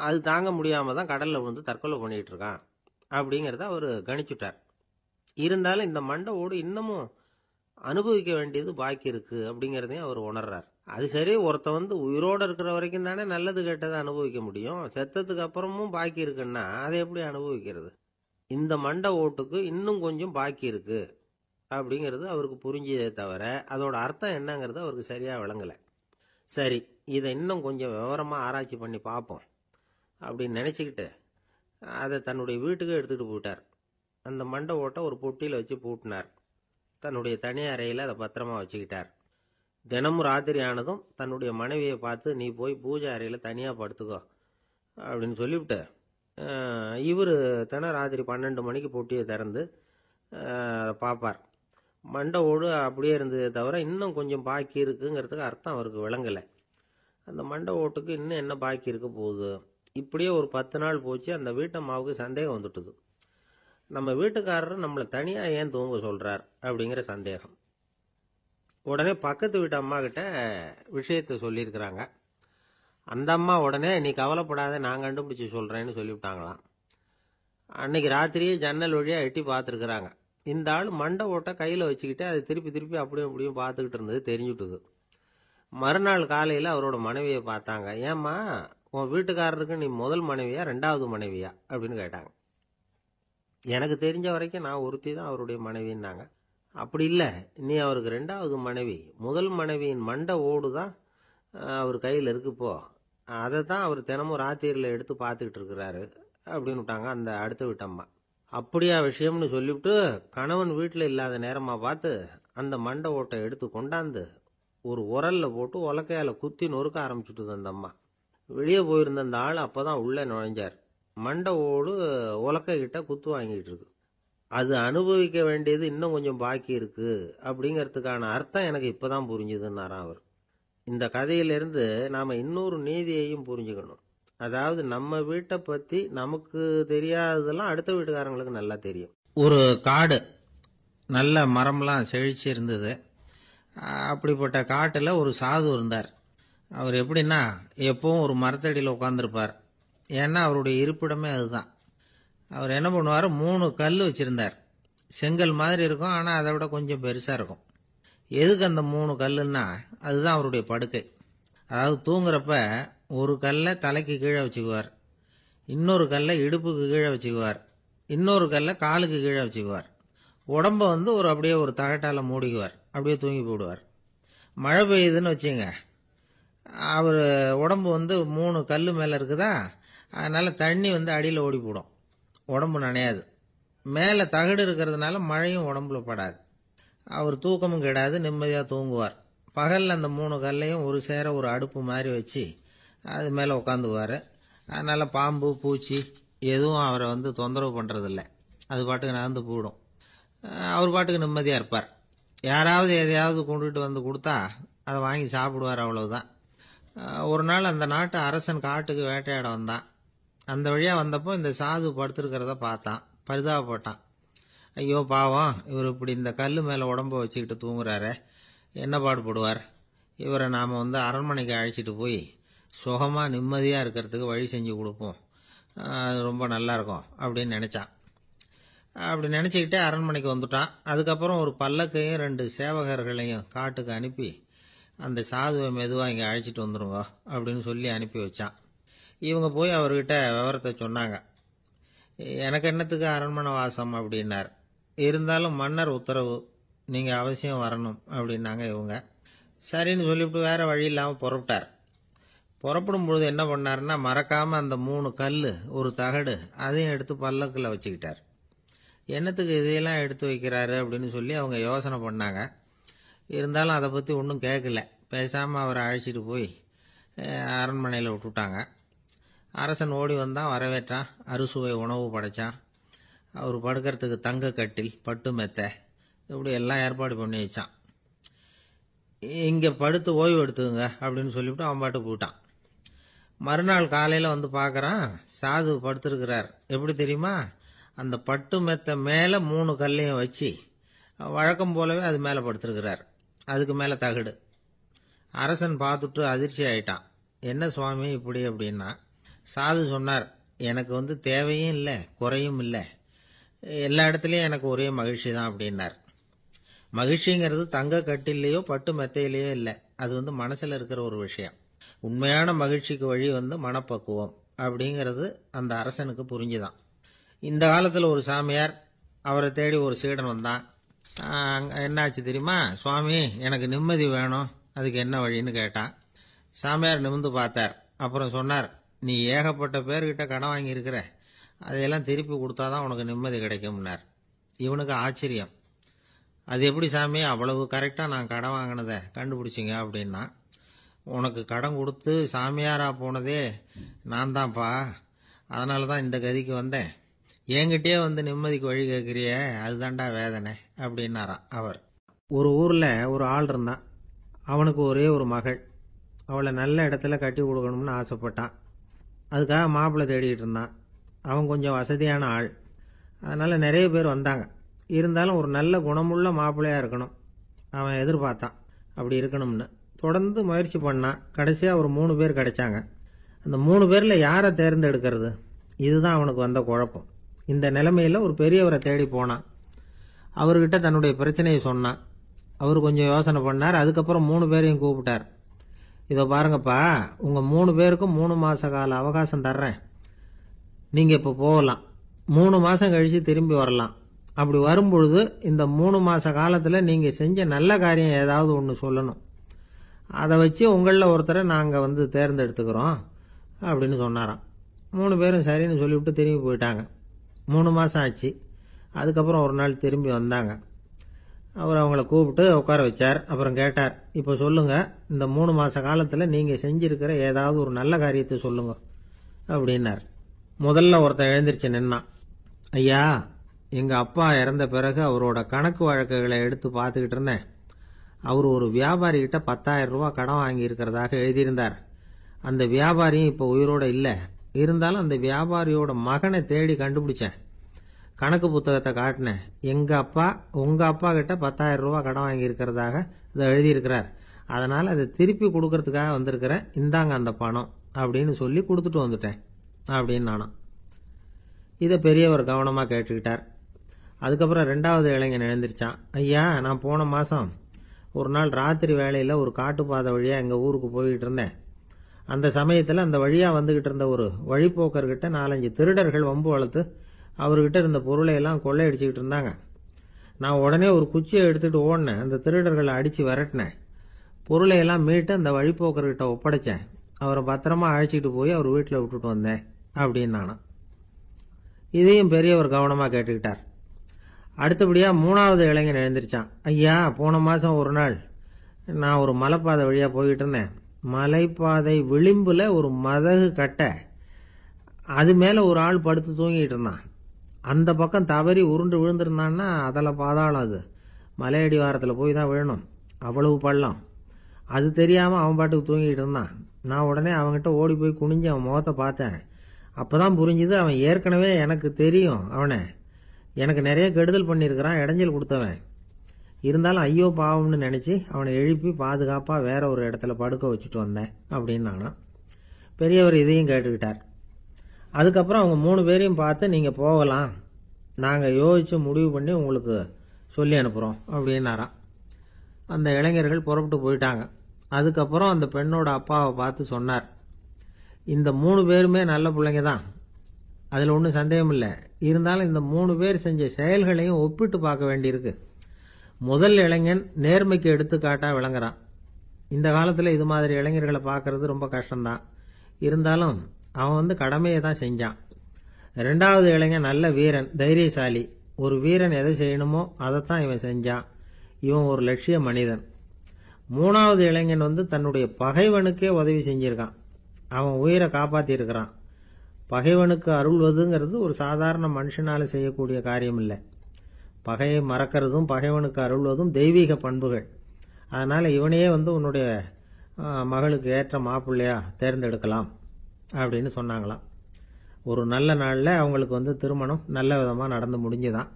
அது தாங்க முடியாம தான் கடல்ல விழுந்து தற்கொலை பண்ணிட்டு இருக்கான் அப்படிங்கிறத அவர் கணிச்சுட்டார். இருந்தாலும் இந்த மண்டை ஓடு இன்னமும் அனுபவிக்க வேண்டியது பாக்கி இருக்கு அப்படிங்கிறதையும் அவர் உணர்றார். அது சரி, ஒருத்த உயிரோட இருக்கிற வரைக்கும் தானே நல்லது கெட்டதை அனுபவிக்க முடியும். செத்ததுக்கு அப்புறமும் பாக்கி இருக்குன்னா அதை எப்படி அனுபவிக்கிறது? இந்த மண்டை ஓட்டுக்கு இன்னும் கொஞ்சம் பாக்கி இருக்கு அப்படிங்கிறது அவருக்கு புரிஞ்சதே தவிர அதோட அர்த்தம் என்னங்கிறது அவருக்கு சரியா விளங்கல. சரி, இதை இன்னும் கொஞ்சம் விவரமா ஆராய்ச்சி பண்ணி பார்ப்போம் அப்படின்னு நினைச்சுக்கிட்டு அதை தன்னுடைய வீட்டுக்கு எடுத்துட்டு போயிட்டார். அந்த மண்டை ஓட்டை ஒரு பொட்டியில் வச்சு பூட்டினார். தன்னுடைய தனி அறையில் அதை பத்திரமா வச்சுக்கிட்டார். தினமும் ராத்திரி ஆனதும் தன்னுடைய மனைவியை பார்த்து, நீ போய் பூஜை அறையில் தனியாக படுத்துக்கோ அப்படின்னு சொல்லிவிட்டு இவர் ராத்திரி 12 மணிக்கு பொட்டியை திறந்து பார்ப்பார். மண்டை ஓடு அப்படியே இருந்ததே தவிர இன்னும் கொஞ்சம் பாக்கி இருக்குங்கிறதுக்கு அர்த்தம் அவருக்கு விளங்கலை. அந்த மண்டை ஓட்டுக்கு இன்னும் என்ன பாக்கி இருக்க போகுது? இப்படியே ஒரு 10 நாள் போச்சு. அந்த வீட்டம்மாவுக்கு சந்தேகம் வந்துட்டுது. நம்ம வீட்டுக்காரர் நம்மளை தனியாக ஏன் தூங்க சொல்கிறார் அப்படிங்கிற சந்தேகம். உடனே பக்கத்து வீட்டு அம்மா கிட்ட விஷயத்தை சொல்லியிருக்கிறாங்க. அந்த அம்மா உடனே, நீ கவலைப்படாத, நான் கண்டுபிடிச்சி சொல்கிறேன்னு சொல்லிவிட்டாங்களாம். அன்னைக்கு ராத்திரியே ஜன்னல் வழியாக எட்டி பார்த்துருக்குறாங்க. இந்த ஆள் மண்டை ஓட்டை கையில் வச்சுக்கிட்டு அதை திருப்பி திருப்பி அப்படியும் அப்படியும் பார்த்துக்கிட்டு இருந்தது தெரிஞ்சுட்டுது. மறுநாள் காலையில் அவரோட மனைவியை பார்த்தாங்க. ஏம்மா, உன் வீட்டுக்காரருக்கு நீ முதல் மனைவியா 2வது மனைவியா அப்படின்னு கேட்டாங்க. எனக்கு தெரிஞ்ச வரைக்கும் நான் ஒருத்தி தான் அவருடைய மனைவின்னாங்க. அப்படி இல்லை, நீ அவருக்கு 2வது மனைவி. முதல் மனைவியின் மண்டை ஓடு தான் அவர் கையில் இருக்குப்போ, அதை தான் அவர் தினமும் ராத்திரியில் எடுத்து பார்த்துக்கிட்டு இருக்கிறாரு அப்படின்னு விட்டாங்க அந்த அடுத்த வீட்டம்மா. அப்படியா விஷயம்னு சொல்லிவிட்டு கணவன் வீட்டில் இல்லாத நேரமாக பார்த்து அந்த மண்டை ஓட்டை எடுத்து கொண்டாந்து ஒரு உரலில் போட்டு உலக்கையால் குத்தி நொறுக்க ஆரம்பிச்சுட்டுது அந்த அம்மா. வெளியே போயிருந்த அந்த ஆள் அப்போ தான் உள்ளே நுழைஞ்சார். மண்டை ஓடு உலக்கை கிட்ட குத்து வாங்கிட்டு இருக்கு. அது அனுபவிக்க வேண்டியது இன்னும் கொஞ்சம் பாக்கி இருக்கு அப்படிங்கிறதுக்கான அர்த்தம் எனக்கு இப்பதான் புரிஞ்சுதுன்னாராம் அவர். இந்த கதையிலிருந்து நாம இன்னொரு நீதியையும் புரிஞ்சுக்கணும். அதாவது நம்ம வீட்டை பத்தி நமக்கு தெரியாததெல்லாம் அடுத்த வீட்டுக்காரங்களுக்கு நல்லா தெரியும். ஒரு காடு, நல்ல மரம்லாம் செழிச்சு இருந்தது. அப்படிப்பட்ட காட்டுல ஒரு சாது இருந்தார். அவர் எப்படின்னா, எப்பவும் ஒரு மரத்தடியில் உட்காந்துருப்பார். ஏன்னா அவருடைய இருப்பிடமே அதுதான். அவர் என்ன பண்ணுவார், 3 கல் வச்சிருந்தார். செங்கல் மாதிரி இருக்கும், ஆனால் அதை விட கொஞ்சம் பெருசாக இருக்கும். எதுக்கு அந்த 3 கல்லுன்னா, அதுதான் அவருடைய படுக்கை. அதாவது தூங்குறப்ப ஒரு கல்லை தலைக்கு கீழே வச்சுக்குவார், இன்னொரு கல்லை இடுப்புக்கு கீழே வச்சுக்குவார், இன்னொரு கல்லை காலுக்கு கீழே வச்சுக்குவார். உடம்ப அப்படியே ஒரு தகட்டால மூடிக்குவார். அப்படியே தூங்கி போடுவார். மழை பெய்யுதுன்னு வச்சுங்க, அவர் உடம்பு 3 கல் மேலே இருக்குதா, அதனால தண்ணி அடியில் ஓடி போடும், உடம்பு நனையாது. மேலே தகடு இருக்கிறதுனால மழையும் உடம்புல படாது. அவர் தூக்கமும் கெடாது, நிம்மதியாக தூங்குவார். பகலில் அந்த 3 கல்லையும் ஒரு சேர ஒரு அடுப்பு மாதிரி வச்சு அது மேலே உட்காந்துக்குவார். அதனால் பாம்பு பூச்சி எதுவும் அவரை தொந்தரவு பண்ணுறதில்ல. அது பாட்டுக்கு நகர்ந்து போயிடும். அவர் பாட்டுக்கு நிம்மதியாக இருப்பார். யாராவது எதையாவது கொண்டுகிட்டு கொடுத்தா அதை வாங்கி சாப்பிடுவார், அவ்வளவுதான். ஒரு நாள் அந்த நாட்டு அரசன் காட்டுக்கு வேட்டையாட வந்தான். அந்த வழியாக வந்தப்போ இந்த சாது படுத்திருக்கிறத பார்த்தான். பரிதாபப்பட்டான். ஐயோ பாவம், இவர் இப்படி இந்த கல் மேலே உடம்ப வச்சுக்கிட்டு தூங்குறாரு, என்ன பாடுபடுவார். இவரை நாம் அரண்மனைக்கு அழைச்சிட்டு போய் சுகமாக நிம்மதியாக இருக்கிறதுக்கு வழி செஞ்சு கொடுப்போம், அது ரொம்ப நல்லாயிருக்கும் அப்படின்னு நினச்சான். அப்படி நினச்சிக்கிட்டே அரண்மனைக்கு வந்துட்டான். அதுக்கப்புறம் ஒரு பல்லக்கையும் 2 சேவகர்களையும் காட்டுக்கு அனுப்பி அந்த சாதுவை மெதுவாக இங்கே அழைச்சிட்டு வந்துடுங்க அப்படின்னு சொல்லி அனுப்பி வச்சான். இவங்க போய் அவர்கிட்ட விவரத்தை சொன்னாங்க. எனக்கு என்னத்துக்கு அரண்மனை வாசம் அப்படின்னார். இருந்தாலும் மன்னர் உத்தரவு, நீங்கள் அவசியம் வரணும் அப்படின்னாங்க இவங்க. சரின்னு சொல்லிவிட்டு வேற வழி இல்லாமல் புறப்பட்டார். புறப்படும் பொழுது என்ன பண்ணாருன்னா, மறக்காமல் அந்த 3 கல் ஒரு தகடு அதையும் எடுத்து பல்லக்கில் வச்சுக்கிட்டார். என்னத்துக்கு இதையெல்லாம் எடுத்து வைக்கிறாரு அப்படின்னு சொல்லி அவங்க யோசனை பண்ணாங்க. இருந்தாலும் அதை பற்றி ஒன்றும் கேட்கல. பேசாமல் அவரை அழைச்சிட்டு போய் அரண்மனையில் விட்டுட்டாங்க. அரசன் ஓடி வந்தான், வரவேற்றான், அறுசுவை உணவு படைச்சான். அவர் படுக்கிறதுக்கு தங்க கட்டில், பட்டு மெத்தை, இப்படி எல்லாம் ஏற்பாடு பண்ணி வச்சான். இங்கே படுத்து ஓய்வு எடுத்துங்க அப்படின்னு சொல்லிவிட்டு அவன் பாட்டு போயிட்டான். மறுநாள் காலையில் பார்க்குறான், சாது படுத்திருக்கிறார். எப்படி தெரியுமா, அந்த பட்டு மெத்தை மேலே 3 கல்லையும் வச்சு வழக்கம் போலவே அது மேலே படுத்திருக்கிறார். அதுக்கு மேலே தகடு. அரசன் பார்த்துட்டு அதிர்ச்சி ஆயிட்டான். என்ன சுவாமி இப்படி அப்படின்னா, சாது சொன்னார், எனக்கு தேவையும் இல்லை குறையும் இல்லை, எல்லா இடத்துலையும் எனக்கு ஒரே மகிழ்ச்சி தான் அப்படின்னார். மகிழ்ச்சிங்கிறது தங்க கட்டிலேயோ பட்டு மெத்தையிலேயோ இல்லை, அது மனசில் இருக்கிற ஒரு விஷயம். உண்மையான மகிழ்ச்சிக்கு வழி மனப்பக்குவம் அப்படிங்கிறது அந்த அரசனுக்கு புரிஞ்சுதான். இந்த காலத்தில் ஒரு சாமியார், அவரை தேடி ஒரு சீடன் வந்தான். என்னாச்சு தெரியுமா சுவாமி, எனக்கு நிம்மதி வேணும், அதுக்கு என்ன வழின்னு கேட்டான். சாமியார் நிமிர்ந்து பார்த்தார். அப்புறம் சொன்னார், நீ ஏகப்பட்ட பேர்கிட்ட கடன் வாங்கியிருக்கிற, அதையெல்லாம் திருப்பி கொடுத்தாதான் உனக்கு நிம்மதி கிடைக்கும்னார். இவனுக்கு ஆச்சரியம். அது எப்படி சாமி, அவ்வளவு கரெக்டாக நான் கடன் வாங்கினதை கண்டுபிடிச்சிங்க அப்படின்னா. உனக்கு கடன் கொடுத்து சாமியாரா போனதே நான் தான்ப்பா, அதனால தான் இந்த கதிக்கு வந்தேன். என்கிட்டயே நிம்மதிக்கு வழி கேட்குறிய, அதுதான்டா வேதனை அப்படின்னாராம் அவர். ஒரு ஊரில் ஒரு ஆள் இருந்தான். அவனுக்கு ஒரே ஒரு மகள். அவளை நல்ல இடத்துல கட்டி கொடுக்கணும்னு ஆசைப்பட்டான். அதுக்காக மாப்பிள்ளை தேடிட்டு இருந்தான். அவன் கொஞ்சம் வசதியான ஆள், அதனால் நிறைய பேர் வந்தாங்க. இருந்தாலும் ஒரு நல்ல குணமுள்ள மாப்பிள்ளையாக இருக்கணும் அவன் எதிர்பார்த்தான். அப்படி இருக்கணும்னு தொடர்ந்து முயற்சி பண்ணான். கடைசியாக ஒரு 3 பேர் கிடைச்சாங்க. அந்த 3 பேரில் யாரை தேர்ந்தெடுக்கிறது, இதுதான் அவனுக்கு வந்த குழப்பம். இந்த நிலைமையில் ஒரு பெரியவரை தேடி போனான். அவர்கிட்ட தன்னுடைய பிரச்சனையை சொன்னான். அவர் கொஞ்சம் யோசனை பண்ணார். அதுக்கப்புறம் 3 பேரையும் கூப்பிட்டார். இதோ பாருங்கப்பா, உங்கள் 3 பேருக்கும் 3 மாத கால அவகாசம் தர்றேன். நீங்கள் இப்போ போகலாம், 3 மாதம் கழித்து திரும்பி வரலாம். அப்படி வரும்பொழுது இந்த 3 மாத காலத்தில் நீங்கள் செஞ்ச நல்ல காரியம் ஏதாவது ஒன்று சொல்லணும். அதை வச்சு உங்களில் ஒருத்தரை நாங்கள் தேர்ந்தெடுத்துக்கிறோம் அப்படின்னு சொன்னாராம். 3 பேரும் சரின்னு சொல்லிவிட்டு திரும்பி போயிட்டாங்க. 3 மாதம் ஆச்சு. அதுக்கப்புறம் ஒரு நாள் திரும்பி வந்தாங்க. அவர் அவங்கள கூப்பிட்டு உட்கார வச்சார். அப்புறம் கேட்டார், இப்போ சொல்லுங்க, இந்த 3 மாத காலத்தில் நீங்கள் செஞ்சிருக்கிற ஏதாவது ஒரு நல்ல காரியத்தை சொல்லுங்க அப்படின்னார். முதல்ல ஒருத்தன் எழுந்திருச்சு நின்னான். ஐயா, எங்கள் அப்பா இறந்த பிறகு அவரோட கணக்கு வழக்குகளை எடுத்து பார்த்துக்கிட்டு இருந்தேன். அவர் ஒரு வியாபாரிகிட்ட 10,000 ரூபா கடன் வாங்கியிருக்கிறதாக எழுதியிருந்தார். அந்த வியாபாரியும் இப்போ உயிரோட இல்லை. இருந்தாலும் அந்த வியாபாரியோட மகனை தேடி கண்டுபிடிச்சேன். கணக்கு புத்தகத்தை காட்டினேன். எங்கள் அப்பா உங்கள் அப்பா கிட்ட 10,000 ரூபா கடன் வாங்கியிருக்கிறதாக இதை எழுதியிருக்கிறார். அதனால் அதை திருப்பி கொடுக்கறதுக்காக வந்திருக்கிறேன், இந்தாங்க அந்த பணம் அப்படின்னு சொல்லி கொடுத்துட்டு வந்துட்டேன் அப்படின்னு நானும். இதை பெரியவர் கவனமாக கேட்டுக்கிட்டார். அதுக்கப்புறம் 2வது இளைஞன் எழுந்திருச்சான். ஐயா, நான் போன மாதம் ஒரு நாள் ராத்திரி வேளையில் ஒரு காட்டுப்பாதை வழியாக எங்கள் ஊருக்கு போய்கிட்டு இருந்தேன். அந்த சமயத்தில் அந்த வழியாக வந்துக்கிட்டு இருந்த ஒரு வழிப்போக்கர்கிட்ட 4-5 திருடர்கள் வம்பு வளர்த்து அவர்கிட்ட இருந்த பொருளை எல்லாம் கொள்ளையடிச்சிக்கிட்டு இருந்தாங்க. நான் உடனே ஒரு குச்சியை எடுத்துகிட்டு ஓடினேன். அந்த திருடர்களை அடித்து விரட்டினேன். பொருளை எல்லாம் மீட்டு அந்த வழிப்போக்கர்கிட்ட ஒப்படைச்சேன். அவரை பத்திரமா அழைச்சிட்டு போய் அவர் வீட்டில் விட்டுட்டு வந்தேன் அப்படின்னு நானும். இதையும் பெரியவர் கவனமாக கேட்டுக்கிட்டார். அடுத்தபடியாக 3வது இளைஞன் எழுந்திருச்சான். ஐயா, போன மாதம் ஒரு நாள் நான் ஒரு மலைப்பாதை வழியாக போய்கிட்டு இருந்தேன். மலைப்பாதை விளிம்பில் ஒரு மதகு கட்டை, அது மேலே ஒரு ஆள் படுத்து தூங்கிட்டு இருந்தான். அந்த பக்கம் தவறி உருண்டு விழுந்திருந்தான்னா அதில் பாதாளம். அது மலையடி வாரத்தில் போய் தான் விழணும், அவ்வளவு பள்ளம். அது தெரியாமல் அவன் பாட்டுக்கு தூங்கிட்டு இருந்தான். நான் உடனே அவன்கிட்ட ஓடி போய் குனிஞ்சு அவன் முகத்தை பார்த்தேன். அப்போ தான் புரிஞ்சுது, அவன் ஏற்கனவே எனக்கு தெரியும். அவனை எனக்கு நிறைய கெடுதல் பண்ணியிருக்கிறான், இடைஞ்சல் கொடுத்தவன். இருந்தாலும் ஐயோ பாவம்னு நினச்சி அவனை எழுப்பி பாதுகாப்பாக வேற ஒரு இடத்துல படுக்க வச்சுட்டு வந்தேன் அப்படின்னு நானும். பெரியவர் இதையும் கேட்டுக்கிட்டார். அதுக்கப்புறம் அவங்க 3 பேரையும் பார்த்து, நீங்கள் போகலாம், நாங்கள் யோசித்து முடிவு பண்ணி உங்களுக்கு சொல்லி அனுப்புகிறோம் அப்படின்னாராம். அந்த இளைஞர்கள் புறப்பட்டு போயிட்டாங்க. அதுக்கப்புறம் அந்த பெண்ணோட அப்பாவை பார்த்து சொன்னார், இந்த 3 பேருமே நல்ல பிள்ளைங்க தான், அதில் ஒன்றும் சந்தேகம் இல்லை. இருந்தாலும் இந்த 3 பேர் செஞ்ச செயல்களையும் ஒப்பிட்டு பார்க்க வேண்டியிருக்கு. முதல் இளைஞன் நேர்மைக்கு எடுத்துக்காட்டாக விளங்குறான். இந்த காலத்தில் இது மாதிரி இளைஞர்களை பார்க்கறது ரொம்ப கஷ்டம்தான். இருந்தாலும் அவன் கடமையை தான் செஞ்சான். 2வது இளைஞன் நல்ல வீரன், தைரியசாலி. ஒரு வீரன் எதை செய்யணுமோ அதைத்தான் இவன் செஞ்சான். இவன் ஒரு லட்சிய மனிதன். 3வது இளைஞன் தன்னுடைய பகைவனுக்கே உதவி செஞ்சிருக்கான். அவன் உயிரை காப்பாற்றியிருக்கிறான். பகைவனுக்கு அருள்வதுங்கிறது ஒரு சாதாரண மனுஷனால் செய்யக்கூடிய காரியம் இல்லை. பகையை மறக்கிறதும் பகைவனுக்கு அருள்வதும் தெய்வீக பண்புகள். அதனால் இவனையே உன்னுடைய மகளுக்கு ஏற்ற மாப்பிள்ளையா தேர்ந்தெடுக்கலாம் அப்படின்னு சொன்னாங்களாம். ஒரு நல்ல நாளில் அவங்களுக்கு திருமணம் நல்ல விதமாக நடந்து முடிஞ்சுதான்.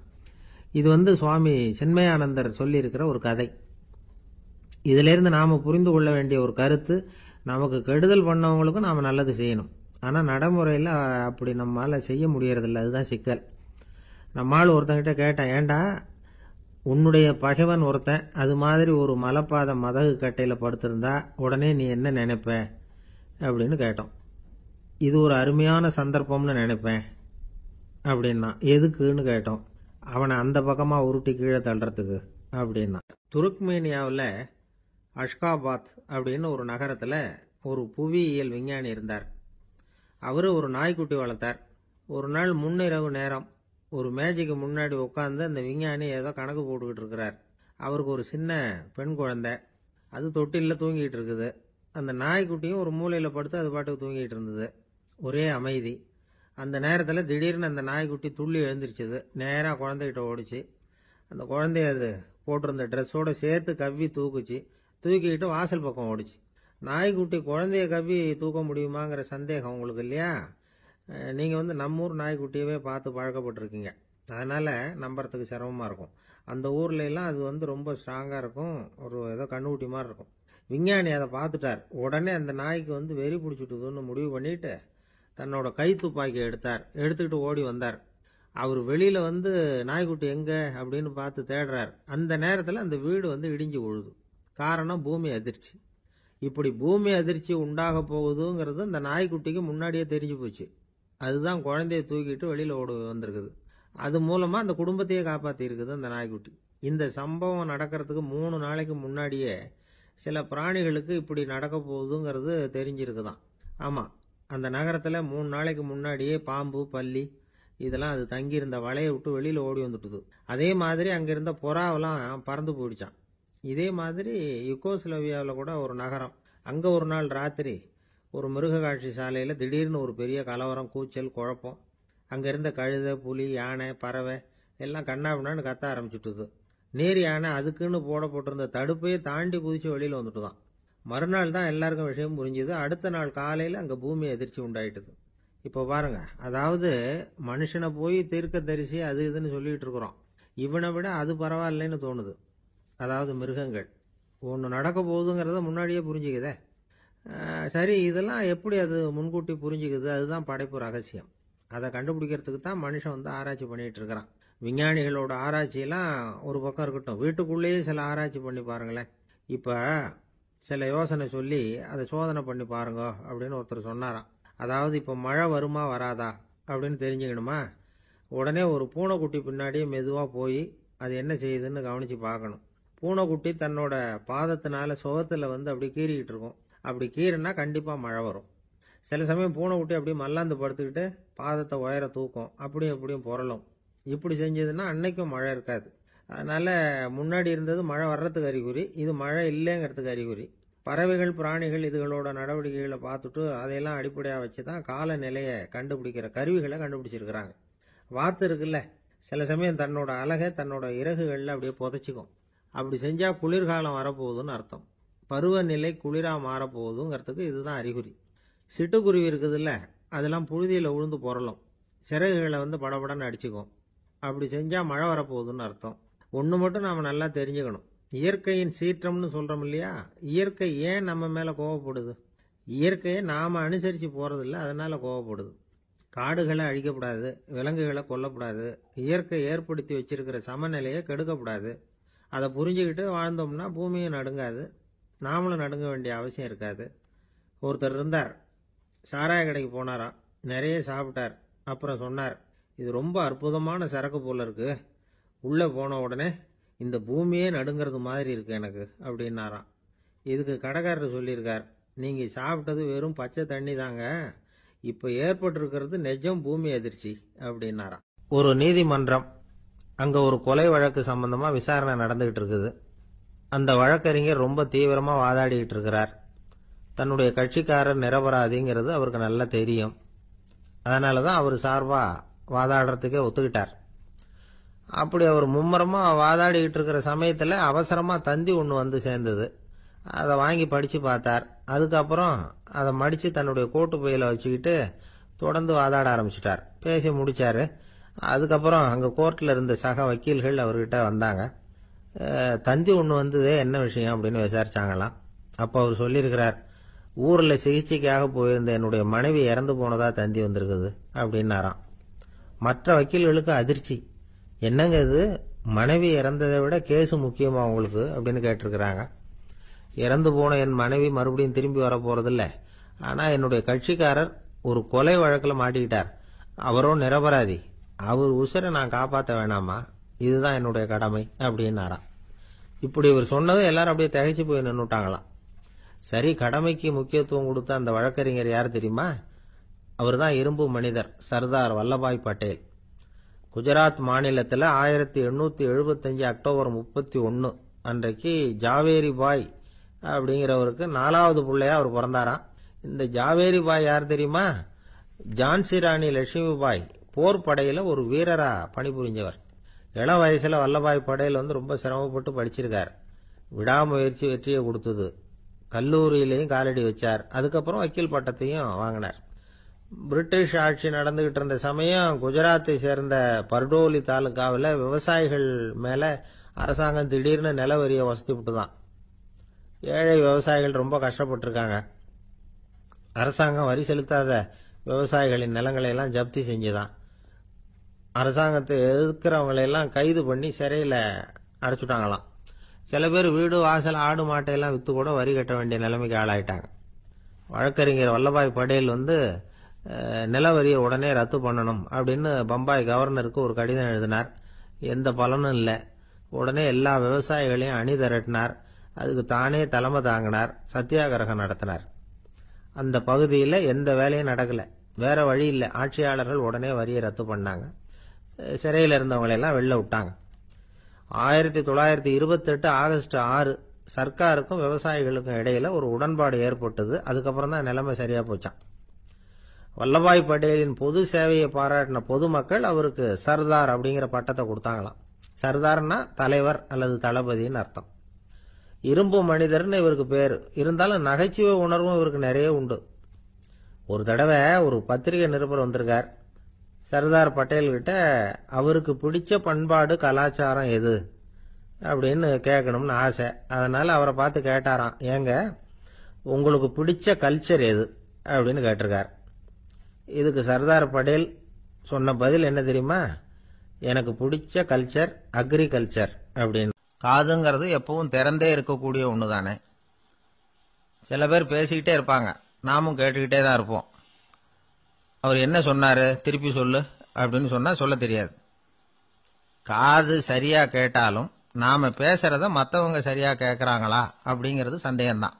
இது சுவாமி சின்மயானந்தர் சொல்லியிருக்கிற ஒரு கதை. இதிலிருந்து நாம் புரிந்து கொள்ள வேண்டிய ஒரு கருத்து, நமக்கு கெடுதல் பண்ணவங்களுக்கும் நாம் நல்லது செய்யணும். ஆனால் நடைமுறையில் அப்படி நம்மளால் செய்ய முடியறதில்ல. அதுதான் சிக்கல். நம்மால் ஒருத்தங்கிட்ட கேட்டேன், ஏண்டா உன்னுடைய பகைவன் ஒருத்தன் அது மாதிரி ஒரு மலைப்பாதை மதகு கட்டையில் படுத்திருந்தா உடனே நீ என்ன நினைப்ப அப்படின்னு கேட்டோம். இது ஒரு அருமையான சந்தர்ப்பம்னு நினைப்பேன் அப்படின்னா. எதுக்குன்னு கேட்டோம். அவனை அந்த பக்கமாக உருட்டி கீழே தள்ளுறதுக்கு அப்படின்னா. துருக்மேனியாவில் அஷ்காபாத் அப்படின்னு ஒரு நகரத்தில் ஒரு புவியியல் விஞ்ஞானி இருந்தார். அவர் ஒரு நாய்க்குட்டி வளர்த்தார். ஒரு நாள் முன்னிரவு நேரம் ஒரு மேஜைக்கு முன்னாடி உட்காந்து அந்த விஞ்ஞானி ஏதோ கணக்கு போட்டுக்கிட்டு இருக்கிறார். அவருக்கு ஒரு சின்ன பெண் குழந்தை, அது தொட்டிலில் தூங்கிட்டு இருக்குது. அந்த நாய்க்குட்டியும் ஒரு மூலையில் படுத்து அது பாட்டுக்கு தூங்கிட்டு இருந்தது. ஒரே அமைதி. அந்த நேரத்தில் திடீர்னு அந்த நாய்க்குட்டி துள்ளி எழுந்திரிச்சது. நேராக குழந்தைகிட்ட ஓடிச்சு. அந்த குழந்தைய அது போட்டிருந்த ட்ரெஸ்ஸோடு சேர்த்து கவ்வி தூக்குச்சு. தூக்கிக்கிட்டு வாசல் பக்கம் ஓடிச்சு. நாய்க்குட்டி குழந்தைய கவ்வி தூக்க முடியுமாங்கிற சந்தேகம் உங்களுக்கு இல்லையா? நீங்கள் நம்ம ஊர் நாய்க்குட்டியவே பார்த்து பழக்கப்பட்டிருக்கீங்க. அதனால் நம்புறதுக்கு சிரமமாக இருக்கும். அந்த ஊர்லெலாம் அது ரொம்ப ஸ்ட்ராங்காக இருக்கும். ஒரு ஏதோ கண்ணுக்குட்டி மாதிரி இருக்கும். விஞ்ஞானி அதை பார்த்துட்டார். உடனே அந்த நாய்க்கு வெறி பிடிச்சிட்டுதுன்னு முடிவு பண்ணிட்டு தன்னோட கை துப்பாக்கி எடுத்துக்கிட்டு ஓடி வந்தார். அவர் வெளியில் நாய்க்குட்டி எங்கே அப்படின்னு பார்த்து தேடுறார். அந்த நேரத்தில் அந்த வீடு இடிஞ்சு விழுது. காரணம் பூமி அதிர்ச்சி. இப்படி பூமி அதிர்ச்சி உண்டாக போகுதுங்கிறது அந்த நாய்க்குட்டிக்கு முன்னாடியே தெரிஞ்சு போச்சு. அதுதான் குழந்தைய தூக்கிட்டு வெளியில் ஓடி வந்திருக்குது. அது மூலமாக அந்த குடும்பத்தையே காப்பாற்றி இருக்குது அந்த நாய்க்குட்டி. இந்த சம்பவம் நடக்கிறதுக்கு 3 நாளைக்கு முன்னாடியே சில பிராணிகளுக்கு இப்படி நடக்க போகுதுங்கிறது தெரிஞ்சிருக்குதான். ஆமாம், அந்த நகரத்தில் 3 நாளைக்கு முன்னாடியே பாம்பு, பல்லி இதெல்லாம் அது தங்கியிருந்த வலையை விட்டு வெளியில் ஓடி வந்துட்டுது. அதே மாதிரி அங்கே இருந்த புறாவெல்லாம் பறந்து போயிடுச்சான். இதே மாதிரி யுகோஸ்லோவியாவில் கூட ஒரு நகரம். அங்கே ஒரு நாள் ராத்திரி ஒரு மிருக காட்சி சாலையில் திடீர்னு ஒரு பெரிய கலவரம், கூச்சல், குழப்பம். அங்கே இருந்த கழுதை, புலி, யானை, பறவை எல்லாம் கண்ணாபின்னான்னு கத்த ஆரம்பிச்சுட்டுது. நீர் யானை அதுக்குன்னு போடப்பட்டிருந்த தடுப்பையே தாண்டி குதிச்சு வெளியில் வந்துட்டு தான். மறுநாள் தான் எல்லாருக்கும் விஷயம் புரிஞ்சுது. அடுத்த நாள் காலையில் அங்கே பூமி அதிர்ச்சி உண்டாயிட்டுது. இப்போ பாருங்க, அதாவது மனுஷனை போய் தீர்க்க தரிசி அது இதுன்னு சொல்லிட்டு இருக்கிறோம். இவனை விட அது பரவாயில்லைன்னு தோணுது. அதாவது மிருகங்கள் ஒன்று நடக்க போகுதுங்கிறத முன்னாடியே புரிஞ்சுக்குதே. சரி, இதெல்லாம் எப்படி அது முன்கூட்டி புரிஞ்சுக்குது? அதுதான் படைப்பு ரகசியம். அதை கண்டுபிடிக்கிறதுக்கு தான் மனுஷன் ஆராய்ச்சி பண்ணிட்டு இருக்கிறான். விஞ்ஞானிகளோட ஆராய்ச்சியெல்லாம் ஒரு பக்கம் இருக்கட்டும், வீட்டுக்குள்ளேயே சில ஆராய்ச்சி பண்ணி பாருங்களேன். இப்போ சில யோசனை சொல்லி அதை சோதனை பண்ணி பாருங்க அப்படின்னு ஒருத்தர் சொன்னாராம். அதாவது இப்போ மழை வருமா வராதா அப்படின்னு தெரிஞ்சுக்கணுமா, உடனே ஒரு பூனைக்குட்டி பின்னாடியே மெதுவாக போய் அது என்ன செய்யுதுன்னு கவனித்து பார்க்கணும். பூனைக்குட்டி தன்னோட பாதத்தினால சுகத்தில் அப்படி கீறிக்கிட்டு இருக்கும். அப்படி கீறினா கண்டிப்பாக மழை வரும். சில சமயம் பூனைக்குட்டி அப்படியே மல்லாந்து படுத்துக்கிட்டு பாதத்தை உயர தூக்கும், அப்படியும் இப்படியும் புரளும். இப்படி செஞ்சதுன்னா அன்னைக்கும் மழை இருக்காது. அதனால் முன்னாடி இருந்தது மழை வர்றதுக்கு அறிகுறி, இது மழை இல்லைங்கிறதுக்கு அறிகுறி. பறவைகள், பிராணிகள் இதுகளோட நடவடிக்கைகளை பார்த்துட்டு அதையெல்லாம் அடிப்படையாக வச்சு தான் காலநிலையை கண்டுபிடிக்கிற கருவிகளை கண்டுபிடிச்சிருக்கிறாங்க. வாத்து இருக்குல்ல, சில சமயம் தன்னோட அலகை தன்னோட இறகுகளில் அப்படியே புதைச்சிக்கும். அப்படி செஞ்சால் குளிர்காலம் வரப்போகுதுன்னு அர்த்தம். பருவநிலை குளிராக மாறப்போகுதுங்கிறதுக்கு இதுதான் அறிகுறி. சிட்டுக்குருவி இருக்குதுல்ல, அதெல்லாம் புழுதியில் உழுந்து புரளும். சிறகுகளை படபடன்னு அடிச்சுக்கும். அப்படி செஞ்சால் மழை வரப்போகுதுன்னு அர்த்தம். ஒன்று மட்டும் நாம் நல்லா தெரிஞ்சுக்கணும். இயற்கையின் சீற்றம்னு சொல்கிறோம் இல்லையா, இயற்கை ஏன் நம்ம மேலே கோவப்படுது? இயற்கையை நாம் அனுசரித்து போகிறதில்ல, அதனால் கோவப்படுது. காடுகளை அழிக்கப்படாது, விலங்குகளை கொல்லக்கூடாது, இயற்கை ஏற்படுத்தி வச்சிருக்கிற சமநிலையை கெடுக்கக்கூடாது. அதை புரிஞ்சுக்கிட்டு வாழ்ந்தோம்னா பூமியும் நடுங்காது, நாமளும் நடுங்க வேண்டிய அவசியம் இருக்காது. ஒருத்தர் இருந்தார், சாராய கடைக்கு போனாராம், நிறைய சாப்பிட்டார். அப்புறம் சொன்னார், இது ரொம்ப அற்புதமான சரக்கு போல இருக்கு, உள்ளே போன உடனே இந்த பூமியே நடுங்கிறது மாதிரி இருக்கு எனக்கு அப்படின்னாராம். இதுக்கு கடைக்காரர் சொல்லியிருக்கார், நீங்கள் சாப்பிட்டது வெறும் பச்சை தண்ணி தாங்க, இப்போ ஏற்பட்டிருக்கிறது நிஜம் பூமி அதிர்ச்சி அப்படின்னாராம். ஒரு நீதிமன்றம், அங்கே ஒரு கொலை வழக்கு சம்பந்தமாக விசாரணை நடந்துகிட்டு இருக்குது. அந்த வழக்கறிஞர் ரொம்ப தீவிரமாக வாதாடிக்கிட்டு இருக்கிறார். தன்னுடைய கட்சிக்காரர் நிரபராதிங்கிறது அவருக்கு நல்லா தெரியும். அதனால தான் அவர் சார்பாக வாதாடுறதுக்கே ஒத்துக்கிட்டார். அப்படி அவர் மும்முரமாக வாதாடிக்கிட்டு இருக்கிற சமயத்தில் அவசரமாக தந்தி ஒன்று சேர்ந்தது. அதை வாங்கி படித்து பார்த்தார். அதுக்கப்புறம் அதை மடித்து தன்னுடைய கோட்டு பையில் வச்சுக்கிட்டு தொடர்ந்து வாதாட ஆரம்பிச்சிட்டார். பேசி முடித்தார். அதுக்கப்புறம் அங்கே கோர்ட்டில் இருந்த சக வக்கீல்கள் அவர்கிட்ட வந்தாங்க. தந்தி ஒன்று வந்ததே, என்ன விஷயம் அப்படின்னு விசாரிச்சாங்களாம். அப்போ அவர் சொல்லியிருக்கிறார், ஊர்ல சிகிச்சைக்காக போயிருந்த என்னுடைய மனைவி இறந்து போனதா தந்தி வந்திருக்குது அப்படின்னாராம். மற்ற வக்கீல்களுக்கு அதிர்ச்சி. என்னங்க இது, மனைவி இறந்ததை விட கேஸ் முக்கியமா உங்களுக்கு அப்படின்னு கேட்டிருக்கிறாங்க. இறந்து போன என் மனைவி மறுபடியும் திரும்பி வர போறதில்ல. ஆனா என்னுடைய கட்சிக்காரர் ஒரு கொலை வழக்கில் மாட்டிக்கிட்டார். அவரும் நிரபராதி. அவர் உசுரை நான் காப்பாற்ற வேணாமா? இதுதான் என்னுடைய கடமை அப்படின்னாராம். இப்படி இவர் சொன்னதும் எல்லாரும் அப்படியே திகைச்சு போய் நின்னுட்டாங்களாம். சரி, கடமைக்கு முக்கியத்துவம் கொடுத்த அந்த வழக்கறிஞர் யார் தெரியுமா? அவர் தான் இரும்பு மனிதர் சர்தார் வல்லபாய் பட்டேல். குஜராத் மாநிலத்தில் 1875 அக்டோபர் 31 அன்றைக்கு ஜாவேரி பாய் அப்படிங்கிறவருக்கு 4வது பிள்ளையா அவர் பிறந்தாராம். இந்த ஜாவேரி பாய் யார் தெரியுமா? ஜான்சி ராணி லட்சுமி பாய் போர் படையில ஒரு வீரரா பணிபுரிஞ்சவர். இளம் வயசுல வல்லபாய் படேல் ரொம்ப சிரமப்பட்டு படிச்சிருக்கார். விடாமுயற்சி வெற்றியை கொடுத்தது. கல்லூரியிலையும் காலடி வச்சார். அதுக்கப்புறம் வக்கீல் பட்டத்தையும் வாங்கினார். பிரிட்டிஷ் ஆட்சி நடந்துகிட்டு இருந்த சமயம் குஜராத்தை சேர்ந்த பர்டோலி தாலுகாவில் விவசாயிகள் மேல அரசாங்கம் திடீர்னு நில வரியை வசதி விட்டுதான். ஏழை விவசாயிகள் ரொம்ப கஷ்டப்பட்டிருக்காங்க. அரசாங்கம் வரி செலுத்தாத விவசாயிகளின் நிலங்களை எல்லாம் ஜப்தி செஞ்சுதான். அரசாங்கத்தை எதிர்க்கிறவங்களை எல்லாம் கைது பண்ணி சிறையில அடைச்சுட்டாங்களாம். சில பேர் வீடு வாசல் ஆடு மாட்டையெல்லாம் வித்து கூட வரி கட்ட வேண்டிய நிலைமைக்கு ஆளாயிட்டாங்க. வழக்கறிஞர் வல்லபாய் படேல் நில வரியை உடனே ரத்து பண்ணணும் அப்படின்னு பம்பாய் கவர்னருக்கு ஒரு கடிதம் எழுதினார். எந்த பலனும் இல்லை. உடனே எல்லா விவசாயிகளையும் அணி திரட்டினார். அதுக்கு தானே தலைமை தாங்கினார். சத்தியாகிரகம் நடத்தினார். அந்த பகுதியில் எந்த வேலையும் நடக்கல. வேற வழி இல்லை. ஆட்சியாளர்கள் உடனே வரியை ரத்து பண்ணாங்க. சிறையில் இருந்தவங்களெல்லாம் வெளில விட்டாங்க. 1928 ஆகஸ்ட் 6 சர்க்காருக்கும் விவசாயிகளுக்கும் இடையில ஒரு உடன்பாடு ஏற்பட்டது. அதுக்கப்புறம் தான் நிலைமை சரியா போச்சான். வல்லபாய் படேலின் பொது சேவையை பாராட்டின பொதுமக்கள் அவருக்கு சர்தார் அப்படிங்கிற பட்டத்தை கொடுத்தாங்களாம். சர்தார்னா தலைவர் அல்லது தளபதினு அர்த்தம். இரும்பு மனிதர்னு இவருக்கு பேரு. இருந்தாலும் நகைச்சுவை உணர்வும் இவருக்கு நிறைய உண்டு. ஒரு தடவை ஒரு பத்திரிகை நிருபர் வந்திருக்கார். சர்தார் பட்டேல் கிட்ட அவருக்கு பிடிச்ச பண்பாடு கலாச்சாரம் எது அப்படின்னு கேட்கணும்னு ஆசை. அதனால அவரை பார்த்து கேட்டாராம், ஏங்க உங்களுக்கு பிடிச்ச கல்ச்சர் எது அப்படின்னு கேட்டிருக்கார். இதுக்கு சர்தார் பட்டேல் சொன்ன பதில் என்ன தெரியுமா? எனக்கு பிடிச்ச கல்ச்சர் அக்ரிகல்ச்சர் அப்படின்னு. காதுங்கிறது எப்பவும் திறந்தே இருக்கக்கூடிய ஒண்ணுதானே. சில பேர் பேசிக்கிட்டே இருப்பாங்க, நாமும் கேட்டுக்கிட்டே தான் இருப்போம். அவர் என்ன சொன்னாரு திருப்பி சொல்லு அப்படின்னு சொன்னா சொல்ல தெரியாது. காது சரியா கேட்டாலும் நாம பேசுறத மற்றவங்க சரியா கேட்கறாங்களா அப்படிங்கிறது சந்தேகம்தான்.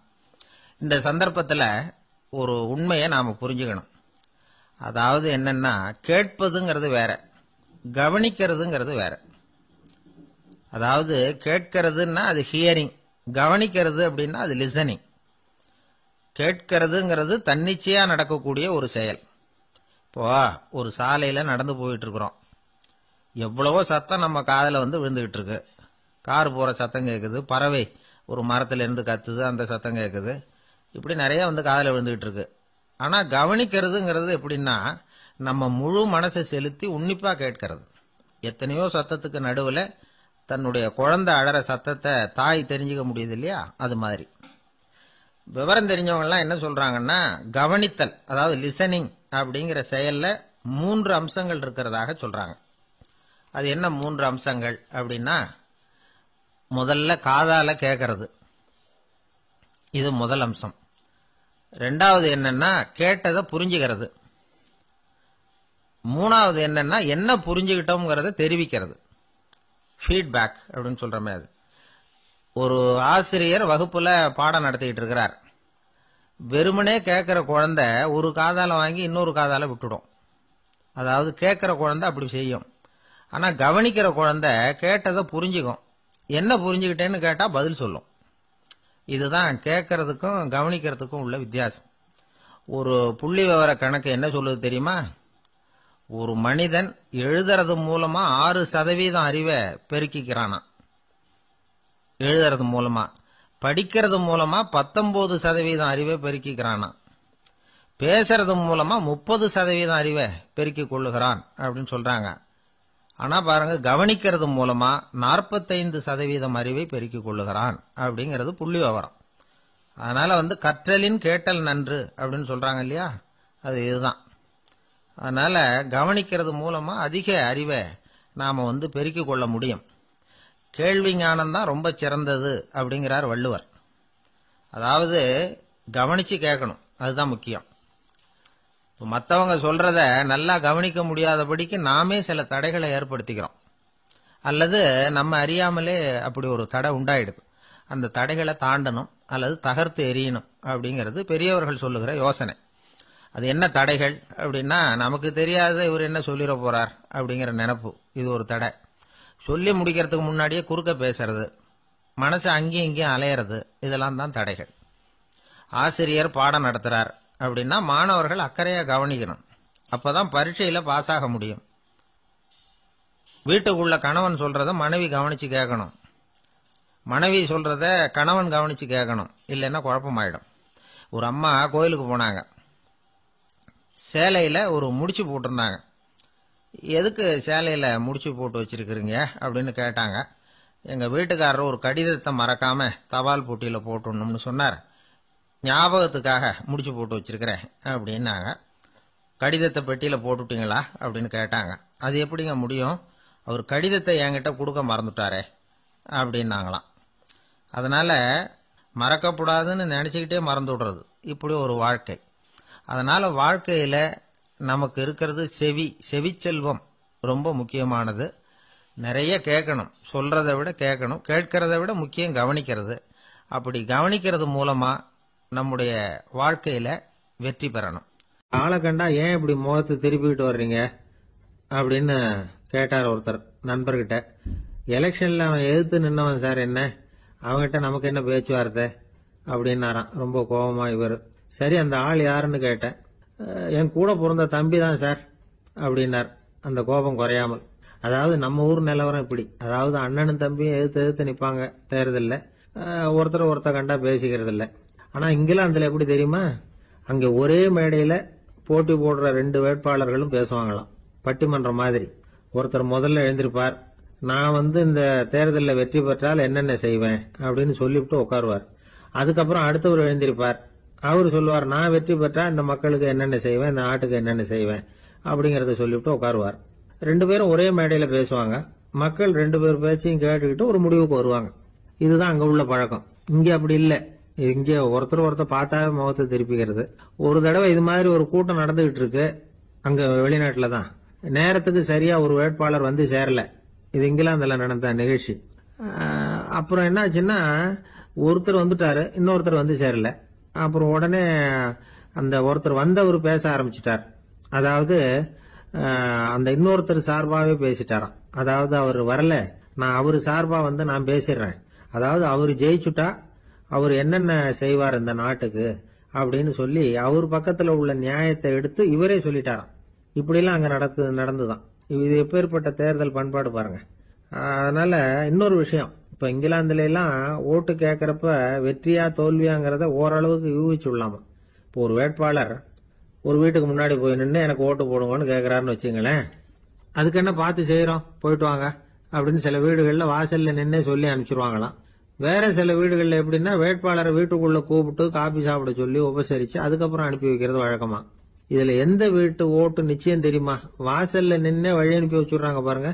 இந்த சந்தர்ப்பத்தில் ஒரு உண்மையை நாம புரிஞ்சுக்கணும். அதாவது என்னன்னா, கேட்பதுங்கிறது வேற, கவனிக்கிறதுங்கிறது வேற. அதாவது கேட்கறதுன்னா அது ஹியரிங், கவனிக்கிறது அப்படின்னா அது லிசனிங். கேட்கறதுங்கிறது தன்னிச்சையா நடக்கக்கூடிய ஒரு செயல். இப்போ ஒரு சாலையில நடந்து போயிட்டு இருக்கிறோம். எவ்வளவோ சத்தம் நம்ம காதுல விழுந்துகிட்டு இருக்கு. கார் போற சத்தம் கேட்குது, பறவை ஒரு மரத்துல இருந்து கத்துது, அந்த சத்தம் கேட்குது. இப்படி நிறைய காதுல விழுந்துகிட்டு இருக்கு. ஆனா கவனிக்கிறதுங்கிறது எப்படின்னா, நம்ம முழு மனசை செலுத்தி உன்னிப்பா கேட்கறது. எத்தனையோ சத்தத்துக்கு நடுவுல தன்னுடைய குழந்தை அழற சத்தத்தை தாய் தெரிஞ்சுக்க முடியுது இல்லையா? அது மாதிரி விவரம் தெரிஞ்சவங்க எல்லாம் என்ன சொல்றாங்கன்னா, கவனித்தல் அதாவது லிசனிங் அப்படிங்கிற செயல்ல 3 அம்சங்கள் இருக்கிறதாக சொல்றாங்க. அது என்ன 3 அம்சங்கள் அப்படின்னா, முதல்ல காதால கேட்கறது, இது முதல் அம்சம். ரெண்டாவது என்னன்னா கேட்டதை புரிஞ்சுக்கிறது. மூணாவது என்னன்னா என்ன புரிஞ்சுக்கிட்டோம்ங்கிறத தெரிவிக்கிறது, ஃபீட்பேக் அப்படின்னு சொல்றமே. அது ஒரு ஆசிரியர் வகுப்புல பாடம் நடத்திக்கிட்டு இருக்கிறார். வெறுமனே கேட்கிற குழந்தை ஒரு காதால வாங்கி இன்னொரு காதால விட்டுடும். அதாவது கேட்கிற குழந்தை அப்படி செய்யும். ஆனா கவனிக்கிற குழந்தை கேட்டதை புரிஞ்சுக்கும். என்ன புரிஞ்சுக்கிட்டேன்னு கேட்டா பதில் சொல்லும். இதுதான் கேட்கறதுக்கும் கவனிக்கிறதுக்கும் உள்ள வித்தியாசம். ஒரு புள்ளி விவர கணக்கு என்ன சொல்லுது தெரியுமா? ஒரு மனிதன் எழுதுறது மூலமா 6% அறிவை பெருக்கிக்கிறானா, எழுதுறது மூலமா. படிக்கிறது மூலமா 19% அறிவை பெருக்கிக்கிறானா. பேசுறது மூலமா 30% அறிவை பெருக்கிக் கொள்ளுகிறான் அப்படின்னு சொல்றாங்க. ஆனா பாருங்க, கவனிக்கிறது மூலமா 45% அறிவை பெருக்கிக் கொள்ளுகிறான் அப்படிங்கிறது புள்ளி விவரம். அதனால கற்றலின் கேட்டல் நன்று அப்படின்னு சொல்றாங்க இல்லையா, அது இதுதான். அதனால கவனிக்கிறது மூலமா அதிக அறிவை நாம பெருக்கிக் கொள்ள முடியும். கேள்வி ஞானம் தான் ரொம்ப சிறந்தது அப்படிங்கிறார் வள்ளுவர். அதாவது கவனிச்சு கேட்கணும், அதுதான் முக்கியம். மற்றவங்க சொல்றத நல்லா கவனிக்க முடியாதபடிக்கு நாமே சில தடைகளை ஏற்படுத்திக்கிறோம், அல்லது நம்ம அறியாமலே அப்படி ஒரு தடை உண்டாயிடுது. அந்த தடைகளை தாண்டணும் அல்லது தகர்த்து எறியணும் அப்படிங்கிறது பெரியவர்கள் சொல்லுகிற யோசனை. அது என்ன தடைகள் அப்படின்னா, நமக்கு தெரியாத இவர் என்ன சொல்லிட போறார் அப்படிங்கிற நினைப்பு, இது ஒரு தடை. சொல்லி முடிக்கிறதுக்கு முன்னாடியே குறுக்க பேசுறது, மனசு அங்கேயும் இங்கேயும் அலையிறது, இதெல்லாம் தான் தடைகள். ஆசிரியர் பாடம் நடத்துறார் அப்படின்னா மாணவர்கள் அக்கறையா கவனிக்கணும், அப்பதான் பரீட்சையில பாஸ் ஆக முடியும். வீட்டுக்குள்ள கணவன் சொல்றத மனைவி கவனிச்சு கேட்கணும், மனைவி சொல்றத கணவன் கவனிச்சு கேட்கணும், இல்லைன்னா குழப்பமாயிடும். ஒரு அம்மா கோயிலுக்கு போனாங்க, சேலையில ஒரு முடிச்சு போட்டிருந்தாங்க. எதுக்கு சேலையில முடிச்சு போட்டு வச்சிருக்கிறீங்க அப்படின்னு கேட்டாங்க. எங்க வீட்டுக்காரர் ஒரு கடிதத்தை மறக்காம தபால் போட்டியில போட்டுணும்னு சொன்னார், ஞாபகத்துக்காக முடிச்சு போட்டு வச்சிருக்கிறேன் அப்படின்னாங்க. கடிதத்தை பெட்டியில போட்டுட்டீங்களா அப்படின்னு கேட்டாங்க. அது எப்படிங்க முடியும், அவர் கடிதத்தை என்கிட்ட கொடுக்க மறந்துட்டாரே அப்படின்னாங்களாம். அதனால மறக்கப்படாதுன்னு நினைச்சுக்கிட்டே மறந்து விடுறது, இப்படி ஒரு வாழ்க்கை. அதனால வாழ்க்கையில நமக்கு இருக்கிறது செவிச்செல்வம் ரொம்ப முக்கியமானது. நிறைய கேட்கணும், சொல்றதை விட கேட்கணும், கேட்கறதை விட முக்கியம் கவனிக்கிறது. அப்படி கவனிக்கிறது மூலமா நம்முடைய வாழ்க்கையில வெற்றி பெறணும். ஆளை கண்டா ஏன் இப்படி முகத்தை திருப்பிக்கிட்டு வர்றீங்க அப்படின்னு கேட்டார் ஒருத்தர் நண்பர்கிட்ட. எலெக்ஷன்ல அவன் எதிர்த்து நின்னவன் சார், என்ன அவங்ககிட்ட நமக்கு என்ன பேச்சுவார்த்தை அப்படின்னாராம் ரொம்ப கோபமா இவர். சரி, அந்த ஆள் யாருன்னு கேட்டேன். என் கூட பிறந்த தம்பி தான் சார் அப்படின்னார் அந்த கோபம் குறையாமல். அதாவது நம்ம ஊர் நிலவரம் இப்படி, அதாவது அண்ணனும் தம்பியும் எதிர்த்து நிப்பாங்க தேர்தல்ல, ஒருத்தர் கண்டா பேசிக்கிறது இல்ல. ஆனா இங்கிலாந்துல எப்படி தெரியுமா, அங்க ஒரே மேடையில போட்டி போடுற 2 வேட்பாளர்களும் பேசுவாங்களாம், பட்டிமன்றம் மாதிரி. ஒருத்தர் முதல்ல எழுந்திருப்பார், நான் இந்த தேர்தலில் வெற்றி பெற்றால் என்னென்ன செய்வேன் அப்படின்னு சொல்லிவிட்டு உட்காருவார். அதுக்கப்புறம் அடுத்தவர் எழுந்திருப்பார், அவர் சொல்லுவார், நான் வெற்றி பெற்றா இந்த மக்களுக்கு என்னென்ன செய்வேன், இந்த நாட்டுக்கு என்னென்ன செய்வேன் அப்படிங்கறத சொல்லிவிட்டு உட்காருவார். 2 பேரும் ஒரே மேடையில பேசுவாங்க. மக்கள் 2 பேர் பேச்சையும் கேட்டுக்கிட்டு ஒரு முடிவுக்கு வருவாங்க. இதுதான் அங்க உள்ள பழக்கம். இங்க அப்படி இல்ல, இங்க ஒருத்தர் பார்த்தாவே முகத்தை திருப்பிக்கிறது. ஒரு தடவை இது மாதிரி ஒரு கூட்டம் நடந்துகிட்டு இருக்கு, அங்க வெளிநாட்டுல தான். நேரத்துக்கு சரியா ஒரு வேட்பாளர் வந்து சேரல. இது இங்கிலாந்துல நடந்த நிகழ்ச்சி. அப்புறம் என்ன ஆச்சுன்னா, ஒருத்தர் வந்துட்டாரு, இன்னொருத்தர் வந்து சேரல. அப்புறம் உடனே அந்த ஒருத்தர் வந்தவர் பேச ஆரம்பிச்சிட்டார். அதாவது அந்த இன்னொருத்தர் சார்பாவே பேசிட்டாராம். அதாவது அவர் வரல, நான் அவரு சார்பா நான் பேசிடுறேன். அதாவது அவர் ஜெயிச்சுட்டா அவர் என்னென்ன செய்வார் இந்த நாட்டுக்கு அப்படின்னு சொல்லி அவர் பக்கத்துல உள்ள நியாயத்தை எடுத்து இவரே சொல்லிட்டாராம். இப்படிலாம் அங்க நடந்துதான். இது எப்பேற்பட்ட தேர்தல் பண்பாடு பாருங்க. அதனால இன்னொரு விஷயம், இப்ப இங்கிலாந்துல எல்லாம் ஓட்டு கேட்கறப்ப வெற்றியா தோல்வியாங்கிறத ஓரளவுக்கு யூகிச்சுடலாமா. இப்போ ஒரு வேட்பாளர் ஒரு வீட்டுக்கு முன்னாடி போய் நின்று எனக்கு ஓட்டு போடுங்கன்னு கேட்கறாருன்னு வச்சுங்களேன், அதுக்கு என்ன பார்த்து செய்யறோம், போயிட்டு வாங்க அப்படின்னு சில வீடுகள்ல வாசல்ல நின்னே சொல்லி அனுப்பிச்சிருவாங்களாம். வேற சில வீடுகள்ல எப்படின்னா வேட்பாளரை வீட்டுக்குள்ள கூப்பிட்டு காபி சாப்பிட சொல்லி உபசரிச்சு அதுக்கப்புறம் அனுப்பி வைக்கிறது வழக்கமா. இதுல எந்த வீட்டு ஓட்டு நிச்சயம் தெரியுமா? வாசல்ல நின்னே வழி அனுப்பி வச்சுடுறாங்க பாருங்க,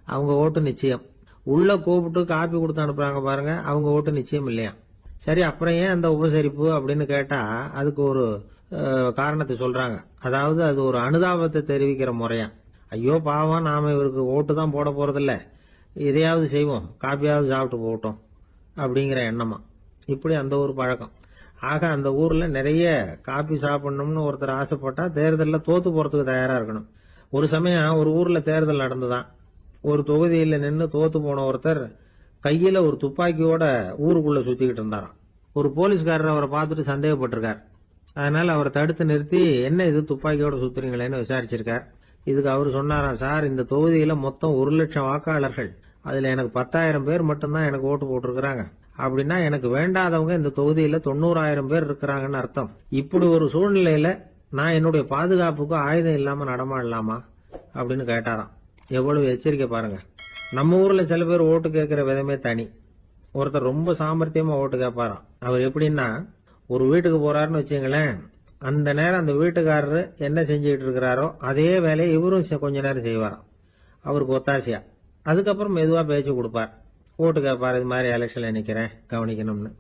அவங்க ஓட்டு நிச்சயம். உள்ள கூப்பிட்டு காப்பி கொடுத்து அனுப்புறாங்க பாருங்க, அவங்க ஓட்டு நிச்சயம் இல்லையா. சரி, அப்புறம் ஏன் அந்த உபசரிப்பு அப்படின்னு கேட்டா அதுக்கு ஒரு காரணத்தை சொல்றாங்க. அதாவது அது ஒரு அனுதாபத்தை தெரிவிக்கிற முறையா. ஐயோ பாவம், நாம இவருக்கு ஓட்டு தான் போட போறதில்ல, எதையாவது செய்வோம், காப்பியாவது சாப்பிட்டு போட்டோம் அப்படிங்கிற எண்ணமா. இப்படி அந்த ஒரு பழக்கம். ஆக அந்த ஊர்ல நிறைய காப்பி சாப்பிடணும்னு ஒருத்தர் ஆசைப்பட்டா தேர்தலில் தோத்து போறதுக்கு தயாரா இருக்கணும். ஒரு சமயம் ஒரு ஊர்ல தேர்தல் நடந்துதான். ஒரு தொகுதியில நின்று தோத்து போன ஒருத்தர் கையில ஒரு துப்பாக்கியோட ஊருக்குள்ள சுத்திக்கிட்டு இருந்தாராம். ஒரு போலீஸ்காரர் அவரை பார்த்துட்டு சந்தேகப்பட்டிருக்கார். அதனால அவரை தடுத்து நிறுத்தி, என்ன இது துப்பாக்கியோட சுத்துறீங்களேன்னு விசாரிச்சிருக்கார். இதுக்கு அவர் சொன்னாராம், சார், இந்த தொகுதியில மொத்தம் 1,00,000 வாக்காளர்கள், அதுல எனக்கு 10,000 பேர் மட்டும்தான் எனக்கு ஓட்டு போட்டிருக்கிறாங்க. அப்படின்னா எனக்கு வேண்டாதவங்க இந்த தொகுதியில 90,000 பேர் இருக்கிறாங்கன்னு அர்த்தம். இப்படி ஒரு சூழ்நிலையில நான் என்னுடைய பாதுகாப்புக்கு ஆயுதம் இல்லாம நடமாடலாமா அப்படின்னு கேட்டாராம். எவ்வளவு எச்சரிக்கை பாருங்க. நம்ம ஊர்ல சில பேர் ஓட்டு கேட்கிற விதமே தனி. ஒருத்தர் ரொம்ப சாமர்த்தியமா ஓட்டு கேட்பாராம். அவர் எப்படின்னா, ஒரு வீட்டுக்கு போறாருன்னு வச்சுங்களேன், அந்த நேரம் அந்த வீட்டுக்காரரு என்ன செஞ்சுக்கிட்டு இருக்கிறாரோ அதே வேலையை இவரும் கொஞ்ச நேரம் செய்வாராம், அவருக்கு ஒத்தாசையா. அதுக்கப்புறம் மெதுவா பேச்சு கொடுப்பார், ஓட்டு கேட்பார், இது மாதிரி எலெக்ஷன்ல நிக்கிறேன் கவனிக்கணும்னு.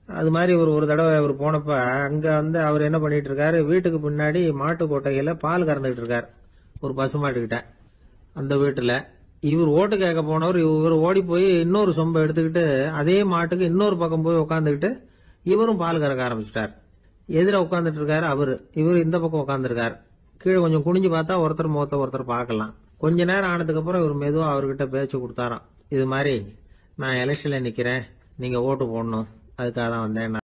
அது மாதிரி ஒரு தடவை அவர் போனப்ப அங்க அவர் என்ன பண்ணிட்டு இருக்காரு, வீட்டுக்கு பின்னாடி மாட்டு கொட்டையில பால் கறந்துகிட்டு இருக்காரு ஒரு பசுமாட்டுக்கிட்ட. அந்த வீட்டுல இவர் ஓட்டு கேட்க போனவர் இவர் ஓடி போய் இன்னொரு சொம்பை எடுத்துக்கிட்டு அதே மாட்டுக்கு இன்னொரு பக்கம் போய் உட்காந்துக்கிட்டு இவரும் பால் கறக்க ஆரம்பிச்சிட்டார். எதிர உட்காந்துட்டு இருக்காரு அவரு, இவரு இந்த பக்கம் உட்காந்துருக்காரு. கீழே கொஞ்சம் குனிஞ்சு பார்த்தா ஒருத்தர் முகத்தை ஒருத்தர் பார்க்கலாம். கொஞ்ச நேரம் ஆனதுக்கு அப்புறம் இவர் மெதுவா அவர்கிட்ட பேச்சு கொடுத்தாராம், இது மாதிரி நான் எலெக்ஷன்ல நிக்கிறேன், நீங்க ஓட்டு போடணும், அதுக்காக தான் வந்தேன்.